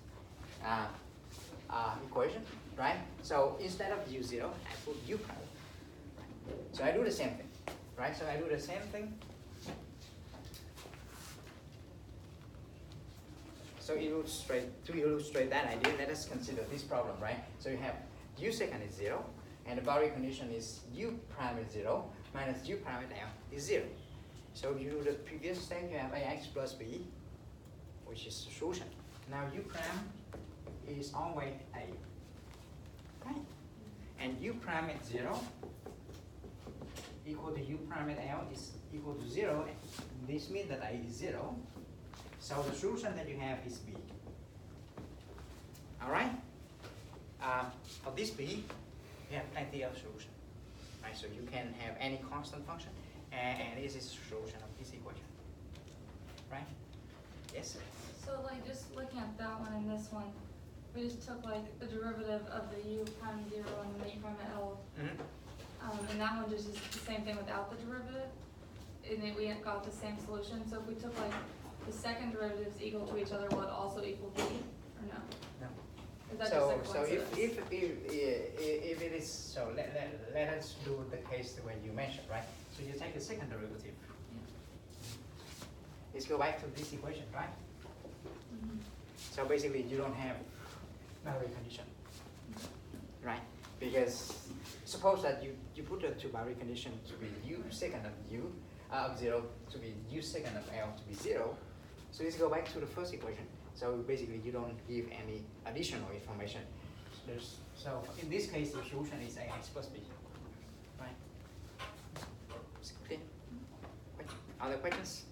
equation, right? So instead of u0, I put u prime. So I do the same thing, right? So I do the same thing. So to illustrate that idea, let us consider this problem, right? So you have u second is 0, and the boundary condition is u prime is 0 minus u prime at L is 0. So if you do the previous step, you have ax plus b, which is the solution. Now u prime is always a, right? And u prime at 0 equal to u prime at L is equal to 0. This means that a is 0. So the solution that you have is b. All right? For this b, you have plenty of solution. Right? So you can have any constant function, and this is the solution of this equation. Right? Yes? So like just looking at that one and this one, we just took like the derivative of the u prime 0 and the u prime L. Mm-hmm. And that one just is the same thing without the derivative. And then we got the same solution. So if we took like the second derivatives equal to each other, will it also equal b or no? No. Is that So, just a so coincidence? if it is, so let us do the case the way you mentioned, right? So you take the second derivative. Let's go back to this equation, right? Mhm. So basically you don't have boundary condition, right? Because suppose that you put the two boundary condition to be u second of u of 0 to be u second of L to be 0. So let's go back to the first equation. So basically you don't give any additional information. so in this case, the solution is ax plus b, right? It's clear? Other questions?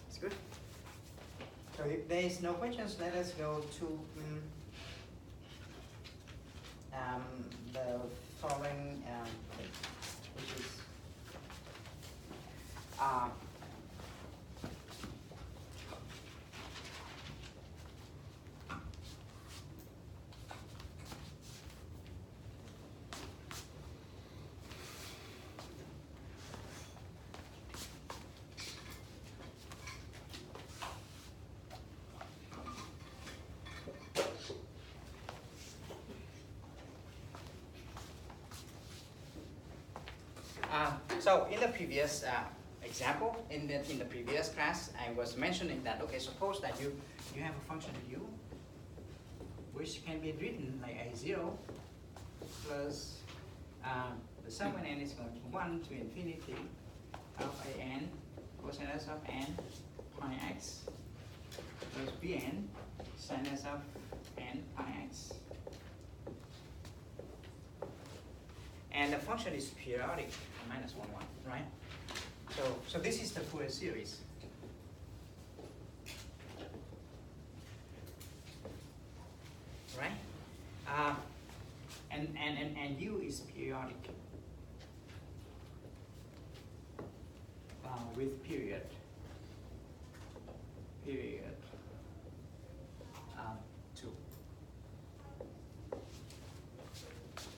It's good. So if there is no questions, let us go to the following, which is so in the previous example, in the previous class, I was mentioning that, okay, suppose that you have a function u, which can be written like a0 plus the sum when n is going from 1 to infinity of an cosinus of n pi x plus bn sinus of n pi x. And the function is periodic, minus 1, 1, right? So this is the Fourier series. Right? And u is periodic with period 2.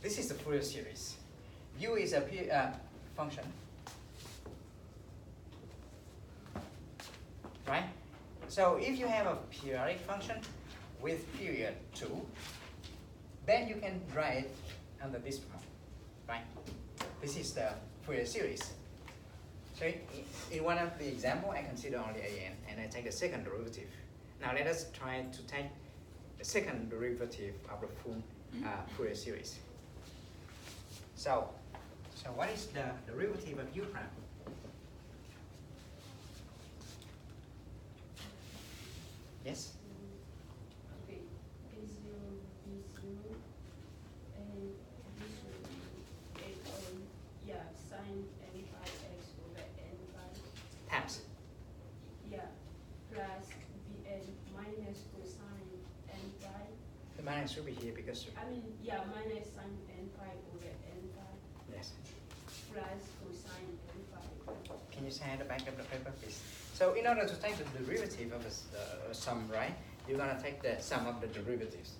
This is the Fourier series. U is a function, right? So if you have a periodic function with period 2, then you can write it under this form, right? This is the Fourier series. So in one of the example, I consider only an, and I take the second derivative. Now let us try to take the second derivative of the full Fourier series. So what is the derivative of u prime? Yes? Okay, a0, b0, and this will be sine n pi x over n pi. Times. Yeah, plus bn minus cosine n pi. The minus should be here because Minus sine n pi over n pi. yes. Plus cosine n pi. Can you say at the back of the paper, please? So in order to take the derivative of a sum, right, you're gonna take the sum of the derivatives.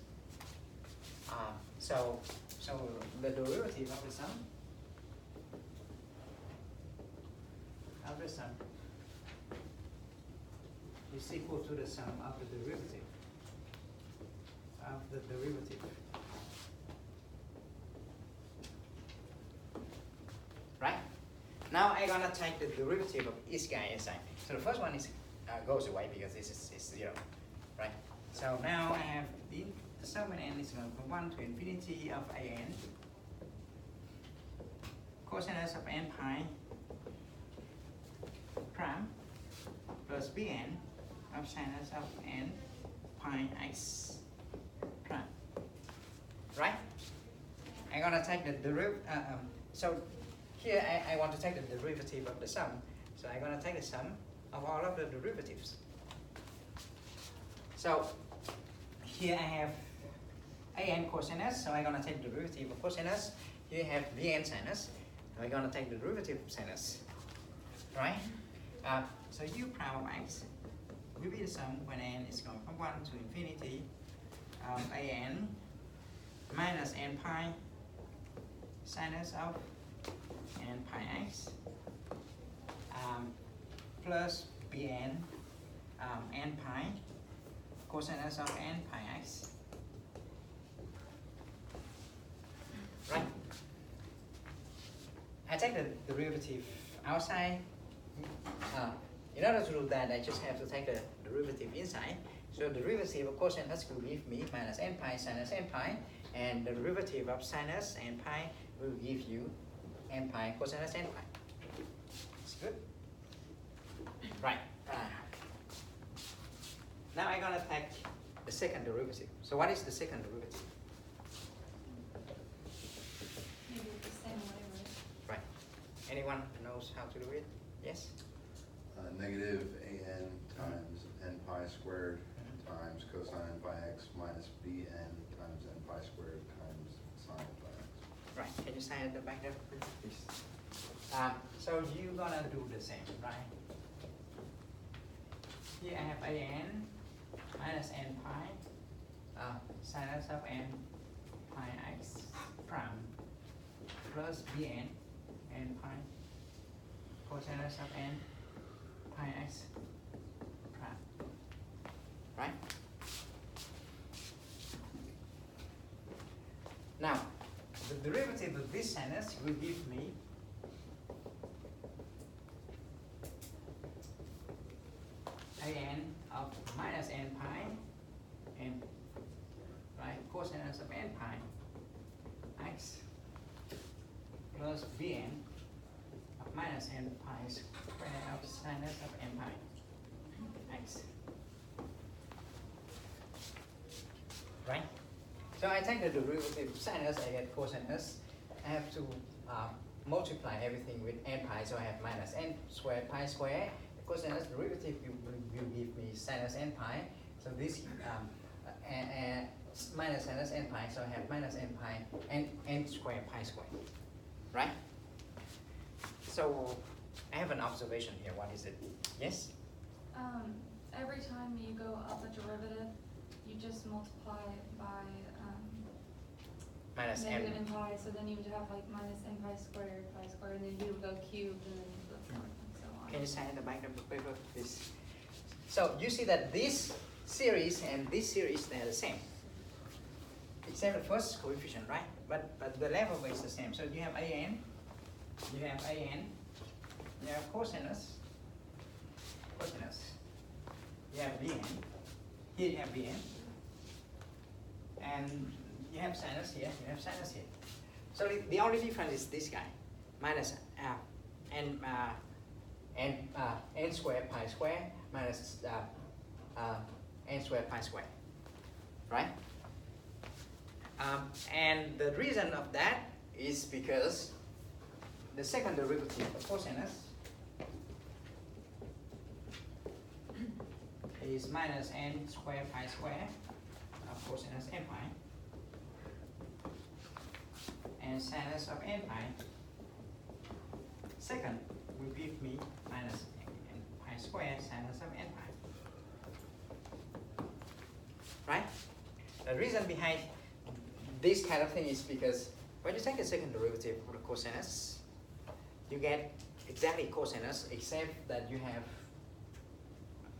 So the derivative of the sum is equal to the sum of the derivative Right? Now I'm gonna take the derivative of each guy inside. So the first one is goes away because this is 0, right? So now I have the sum when n is going from 1 to infinity of an cosinus of n pi prime plus bn of sinus of n pi x prime. Right? I'm gonna take the derivative. So here I want to take the derivative of the sum. So I'm gonna take the sum of all of the derivatives. So here I have an cosinus, so I'm gonna take the derivative of cosinus. Here I have bn sinus, so I'm gonna take the derivative of sinus. Right? So u prime of x will be the sum when n is going from 1 to infinity of an minus n pi sinus of n pi x plus bn n pi cosinus of n pi x. Right? I take the derivative outside. In order to do that, I just have to take the derivative inside. So the derivative of cosinus will give me minus n pi sinus n pi, and the derivative of sinus n pi will give you n pi cosinus n pi. It's good? Right. Now I'm gonna take the second derivative. So what is the second derivative? Anyone knows how to do it? Yes? Negative an times n pi squared times cosine n pi x minus bn times n pi squared times sine n pi x. Right, can you sign at the back there, please? So you're gonna do the same, right? Here I have an minus n pi sinus of n pi x prime plus bn n pi cosinus of n pi x prime, right? Now, the derivative of this sinus will give me an of minus n pi n, right, cosinus of n pi x plus bn of minus n pi square of sinus of n pi x. Right? So I take the derivative of sinus, I get cosinus. I have to multiply everything with n pi, so I have minus n squared pi square. The cosinus derivative will give me sinus n pi. So this minus sinus n pi, so I have minus n pi n squared pi squared. Right? So I have an observation here. What is it? Yes? Every time you go up a derivative, you just multiply it by Minus n. negative n pi, so then you would have like minus n pi squared, and then you would go cubed, and then you would go forth, and so on. Can you sign the back of the paper, please? So you see that this series and this series, they're the same. Except the first coefficient, right? But the level is the same. So you have an, you have cosinus, you have bn, here you have bn, and you have sinus here, you have sinus here. So the only difference is this guy, minus n squared pi square minus n squared pi square, right? And the reason of that is because the second derivative of cosinus is minus n squared pi square of cosinus n pi, and sinus of n pi second will give me minus n pi squared sinus of n pi. Right? The reason behind this kind of thing is because when you take the second derivative of the cosinus, you get exactly cosinus, except that you have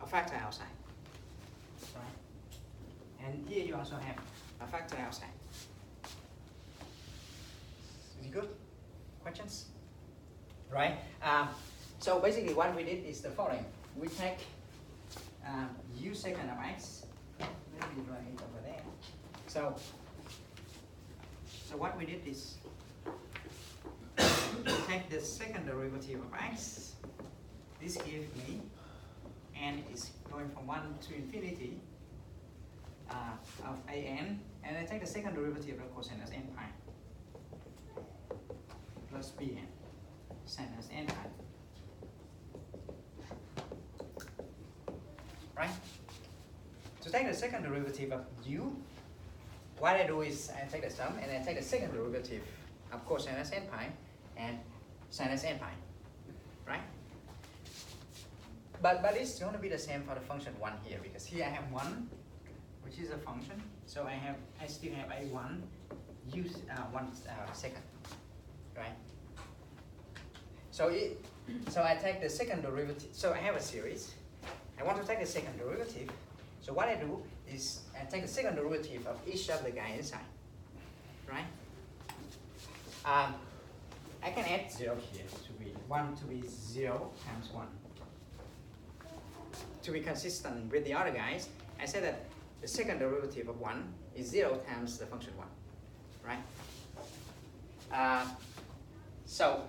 a factor outside. Right? And here you also have a factor outside. Is it good? Questions? Right? So basically what we did is the following. We take u second of x, maybe write it over there. So what we did is we take the second derivative of x. This gives me n is going from 1 to infinity of an, and I take the second derivative of cosinus n pi plus bn sinus n pi. Right? To take the second derivative of u, what I do is I take the sum and I take the second derivative of cosinus n pi and sinus n pi. Right? But it's going to be the same for the function 1 here, because here I have 1, which is a function. So I still have a 1 second. Right? So I take the second derivative. So I have a series. I want to take the second derivative. So what I do is I take the second derivative of each of the guy inside. Right? I can add 0 here to be 1 to be 0 times 1. To be consistent with the other guys, I said that the second derivative of 1 is 0 times the function 1. Right? So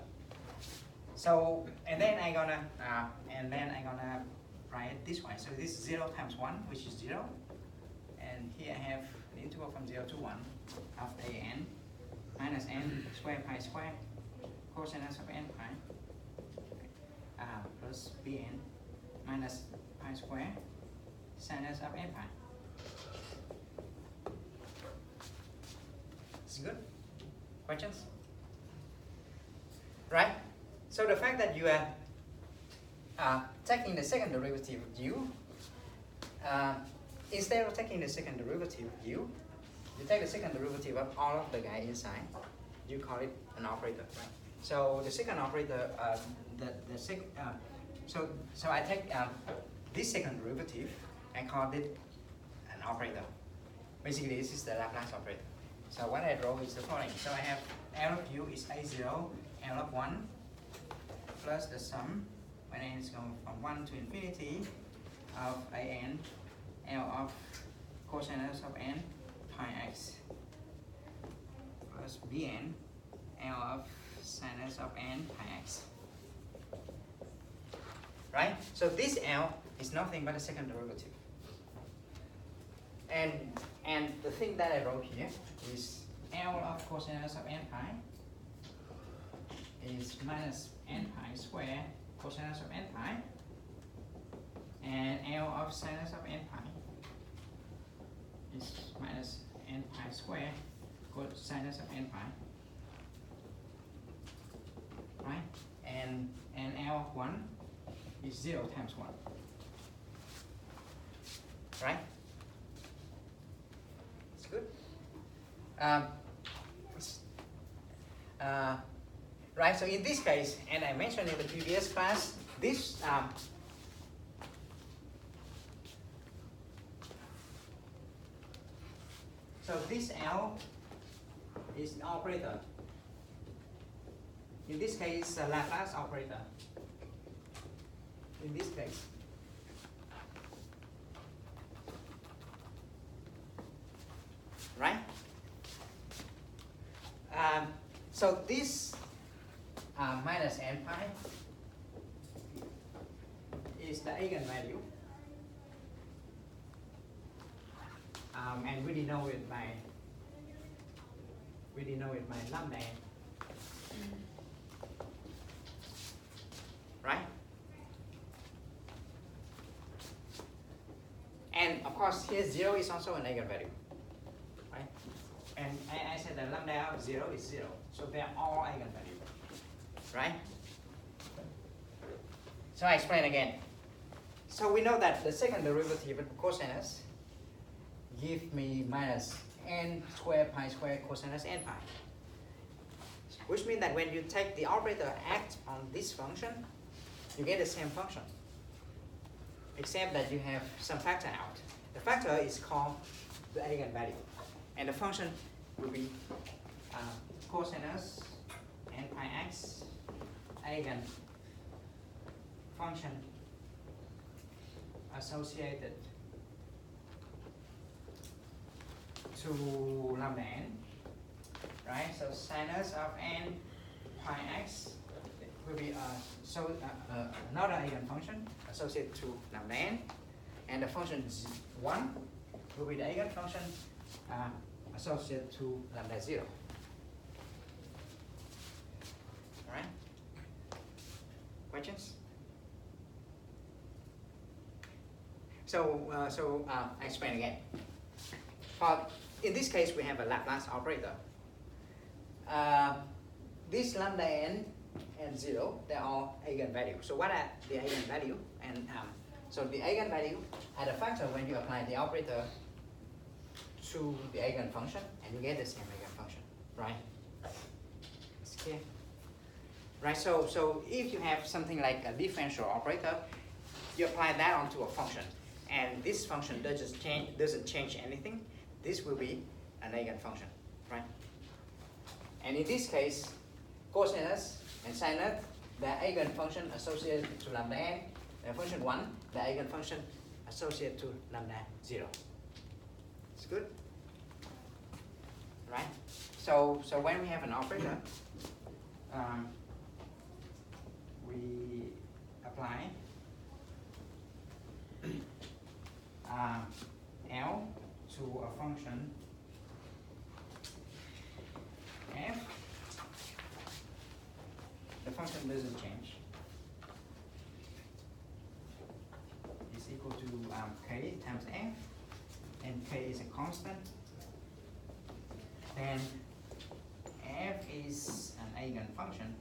and then I'm gonna write it this way. So this is 0 times 1, which is 0, and here I have an interval from 0 to 1 of an minus n squared pi squared cosinus of n pi plus bn minus pi square sinus of n pi. Is good? Questions? Right? So the fact that you are taking the second derivative of u, instead of taking the second derivative of u, you take the second derivative of all of the guy inside. You call it an operator, right? So the second operator, so I take this second derivative and call it an operator. Basically, this is the Laplace operator. So what I draw is the following. So I have L of u is a0, L of 1 plus the sum when n is going from 1 to infinity of an L of cosinus of n pi x plus bn L of sinus of n pi x. Right? So this L is nothing but a second derivative. And the thing that I wrote here is L of cosinus of n pi is minus n pi square cosinus of n pi, and L of sinus of n pi is minus n pi square cosinus of n pi, right? And L of 1 is 0 times 1, right? It's good. Right, so in this case, and I mentioned in the previous class, this so this L is the operator. In this case, a Laplace operator. In this case. Right? So this minus n pi is the eigenvalue, and we denote it by lambda n. Right? And of course, here 0 is also an eigenvalue. Right? And I said that lambda of 0 is 0. So they are all eigenvalues. Right? So I explain again. So we know that the second derivative of cosinus give me minus n square pi square cosinus n pi. Which means that when you take the operator act on this function, you get the same function. Except that you have some factor out. The factor is called the eigenvalue. And the function will be cosinus n pi x eigen function associated to lambda n, right? So sinus of n pi x will be another eigen function associated to lambda n, and the function 1 will be the eigen function associated to lambda 0. All right? Questions? So I explain again. In this case, we have a Laplace operator. This lambda n and 0, they're all eigenvalue. So what are the eigenvalue? And so the eigenvalue are the factor when you apply the operator to the eigenfunction, and you get the same eigenfunction, right? It's clear? Right, so if you have something like a differential operator, you apply that onto a function, and this function doesn't change anything. This will be an eigenfunction, right? And in this case, cosinus and sinus, the eigenfunction associated to lambda n, and function 1, the eigenfunction associated to lambda 0. It's good? Right? So when we have an operator, we apply L to a function f function doesn't change, is equal to k times f, and k is a constant, then f is an eigenfunction,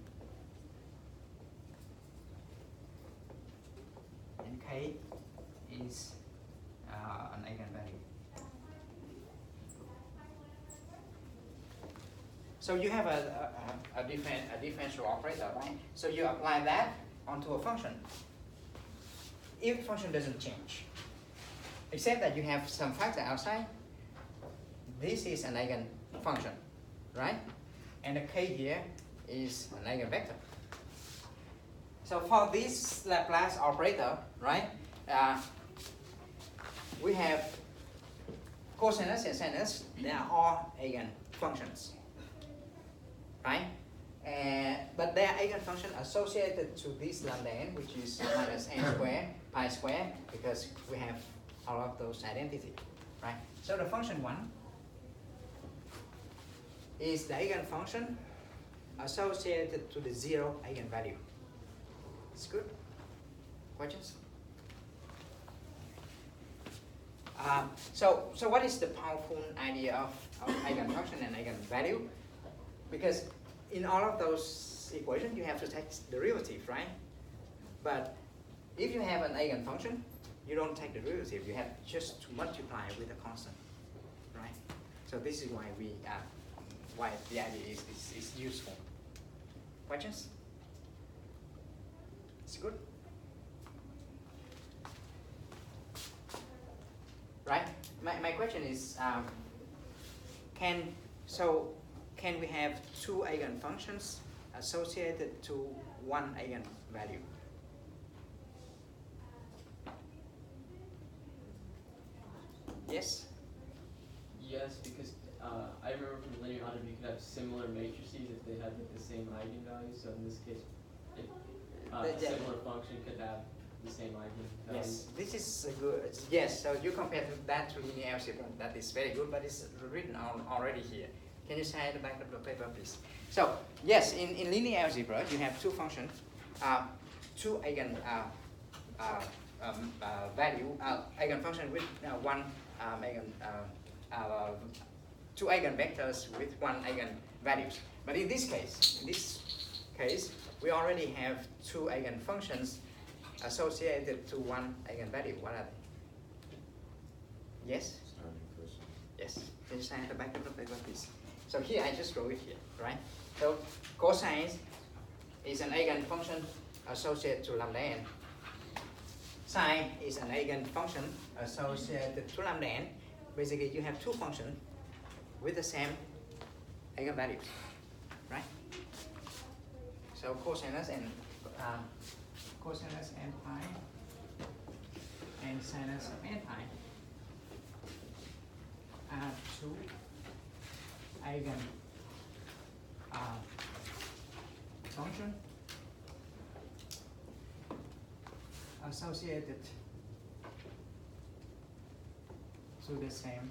and k is an eigenvalue. So you have a differential operator, right? So you apply that onto a function. If the function doesn't change, except that you have some factor outside, this is an eigenfunction, right? And the k here is an eigenvector. So for this Laplace operator, right, we have cosinus and sinus, they are all eigenfunctions, right? But they are eigenfunction associated to this lambda n, which is minus n squared, pi squared, because we have all of those identity, right? So the function 1 is the eigenfunction associated to the 0 eigenvalue. It's good? Questions? So what is the powerful idea of eigenfunction and eigenvalue? Because in all of those equations, you have to take derivative, right? But if you have an eigenfunction, you don't take the derivative. You have just to multiply with a constant, right? So this is why why the idea is useful. Questions? It's good. Right? My question is, can we have two eigenfunctions associated to one eigenvalue? Yes? Yes, because I remember from linear algebra you could have similar matrices if they had like, the same eigenvalues. So in this case, a similar function could have the same eigenvalue. Yes, this is good. Yes, so you compare that to linear algebra. That is very good, but it's written already here. Can you say at the back of the paper, please? So yes, in linear algebra you have two functions, two eigenfunction with one two eigenvectors with one eigenvalues. But in this case, we already have two eigenfunctions associated to one eigenvalue. What are they? Yes? Yes. Can you say at the back of the paper, please? So here I just wrote it here, right? So cosine is an eigenfunction associated to lambda n. Sine is an eigenfunction associated to lambda n. Basically, you have two functions with the same eigenvalues, right? So cosinus and pi and sinus of n pi are two function associated to the same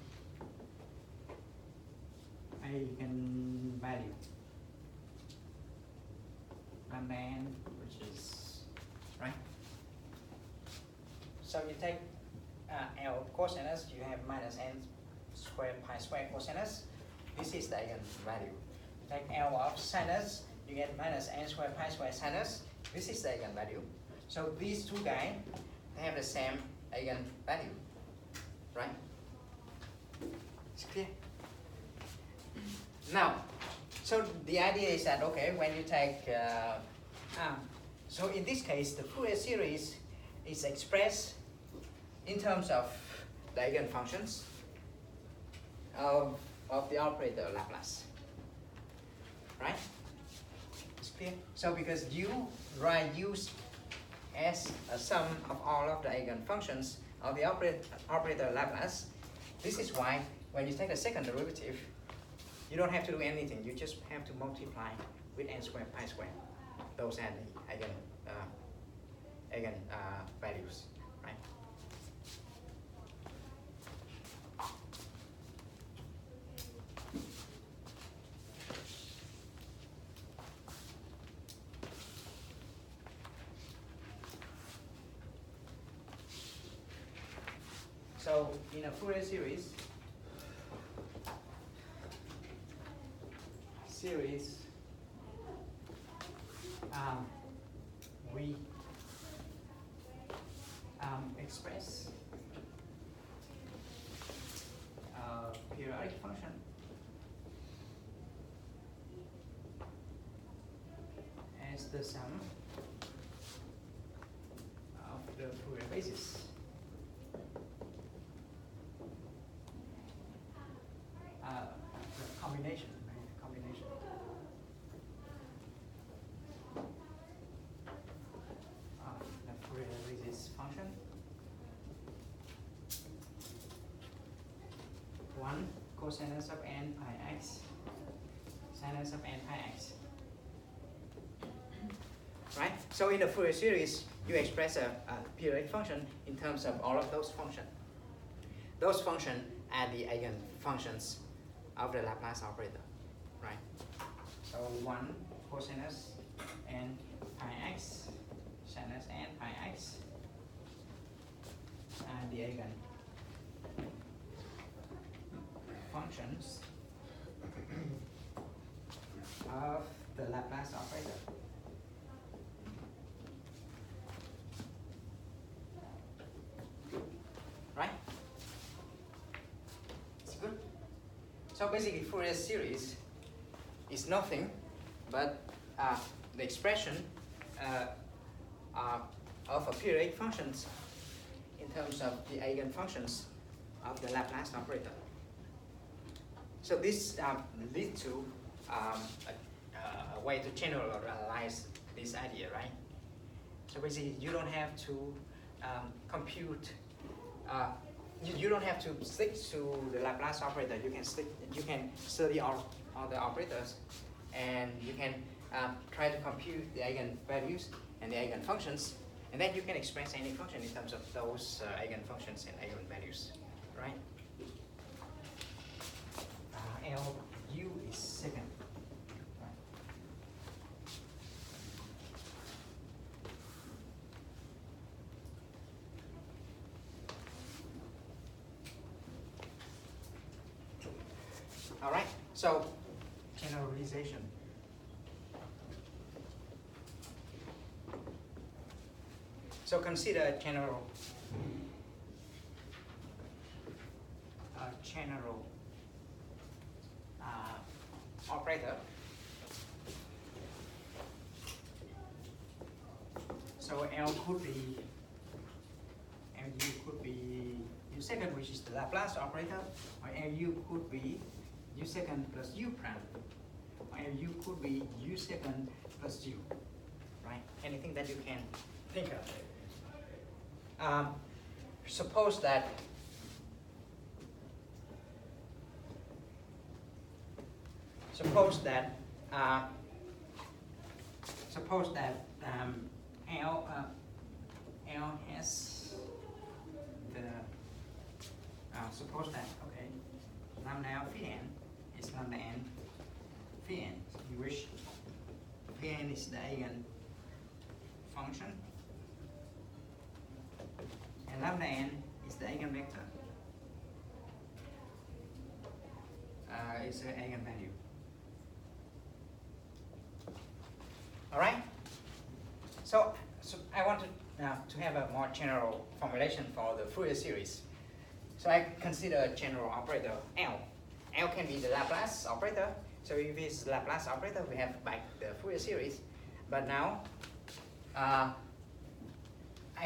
eigenvalue. And then, which is, right? So you take L cosinus, you have minus n squared pi squared cosinus. This is the eigenvalue. You take L of sinus, you get minus n squared pi squared sinus. This is the eigenvalue. So these two guys, they have the same eigenvalue, right? It's clear? Now, so the idea is that, okay, when you take, so in this case, the Fourier series is expressed in terms of the eigenfunctions of the operator Laplace, right? It's clear? So because u use as a sum of all of the eigenfunctions of the operator Laplace, this is why when you take a second derivative, you don't have to do anything. You just have to multiply with n squared pi squared. Those are the values, right? So in a Fourier series, we express a periodic function as the sum of the Fourier basis. The combination, right? The combination of the Fourier basis function. 1 cosinus of n pi x, sinus of n pi x. Right? So in the Fourier series, you express a periodic function in terms of all of those functions. Those functions are the eigenfunctions of the Laplace operator, right? So 1 cosinus n pi x, sinus n pi x are the eigenfunctions of the Laplace operator. Right? It's good. So basically, Fourier series is nothing but the expression of a periodic functions in terms of the eigenfunctions of the Laplace operator. So this leads to a way to generalize this idea, right? So basically, you don't have to compute. You don't have to stick to the Laplace operator. You can study all the operators, and you can try to compute the eigenvalues and the eigenfunctions, and then you can express any function in terms of those eigenfunctions and eigenvalues, right? Lu is second. All right, so generalization. So consider a general operator. So L could be Lu could be U second, which is the Laplace operator, or Lu could be U second plus U prime, or U could be U second plus U, right? Anything that you can think of. Suppose that L has the suppose that lambda L phi n is lambda n phi n. You wish phi n is the eigenfunction, and lambda n is the eigenvector. It's an eigenvalue. All right. So I want to have a more general formulation for the Fourier series. So I consider a general operator L. L can be the Laplace operator. So if it's Laplace operator, we have back the Fourier series. But now I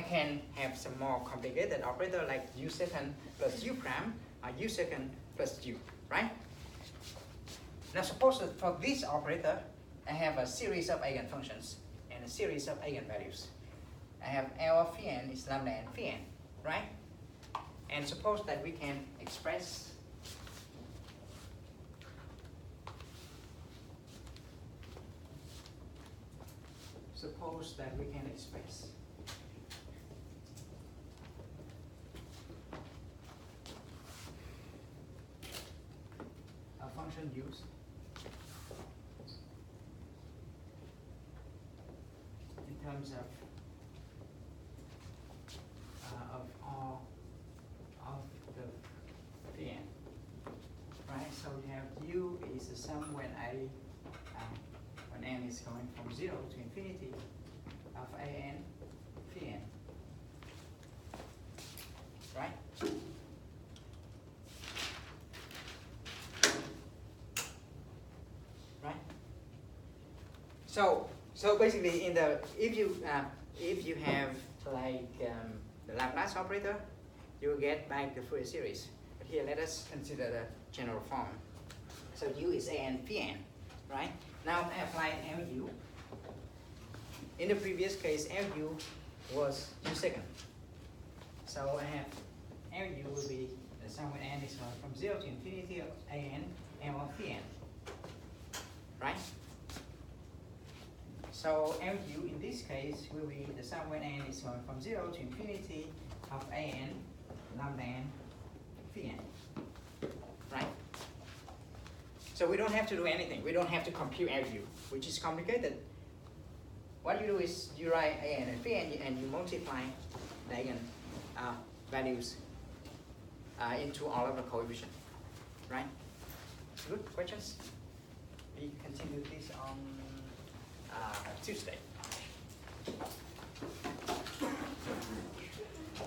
can have some more complicated operator like U second plus U prime or U second plus U, right? Now suppose that for this operator, I have a series of eigenfunctions and a series of eigenvalues. I have L of phi n is lambda n phi n, right? And suppose that we can express a function used in terms of all of so you have u is the sum when when n is going from 0 to infinity of an pn. Right? Right? So basically, in the if you have like the Laplace operator, you will get back the Fourier series. But here, let us consider the general form. So u is an pn, right? Now I apply lu. In the previous case, lu was u second. So I have lu will be the sum when n is going from 0 to infinity of an m of pn, right? So mu in this case will be the sum when n is going from 0 to infinity of an lambda n pn, right? So we don't have to do anything. We don't have to compute mu, which is complicated. What you do is you write an and pn and you multiply the eigen values into all of the coefficients, right? Good questions? We continue this on Tuesday.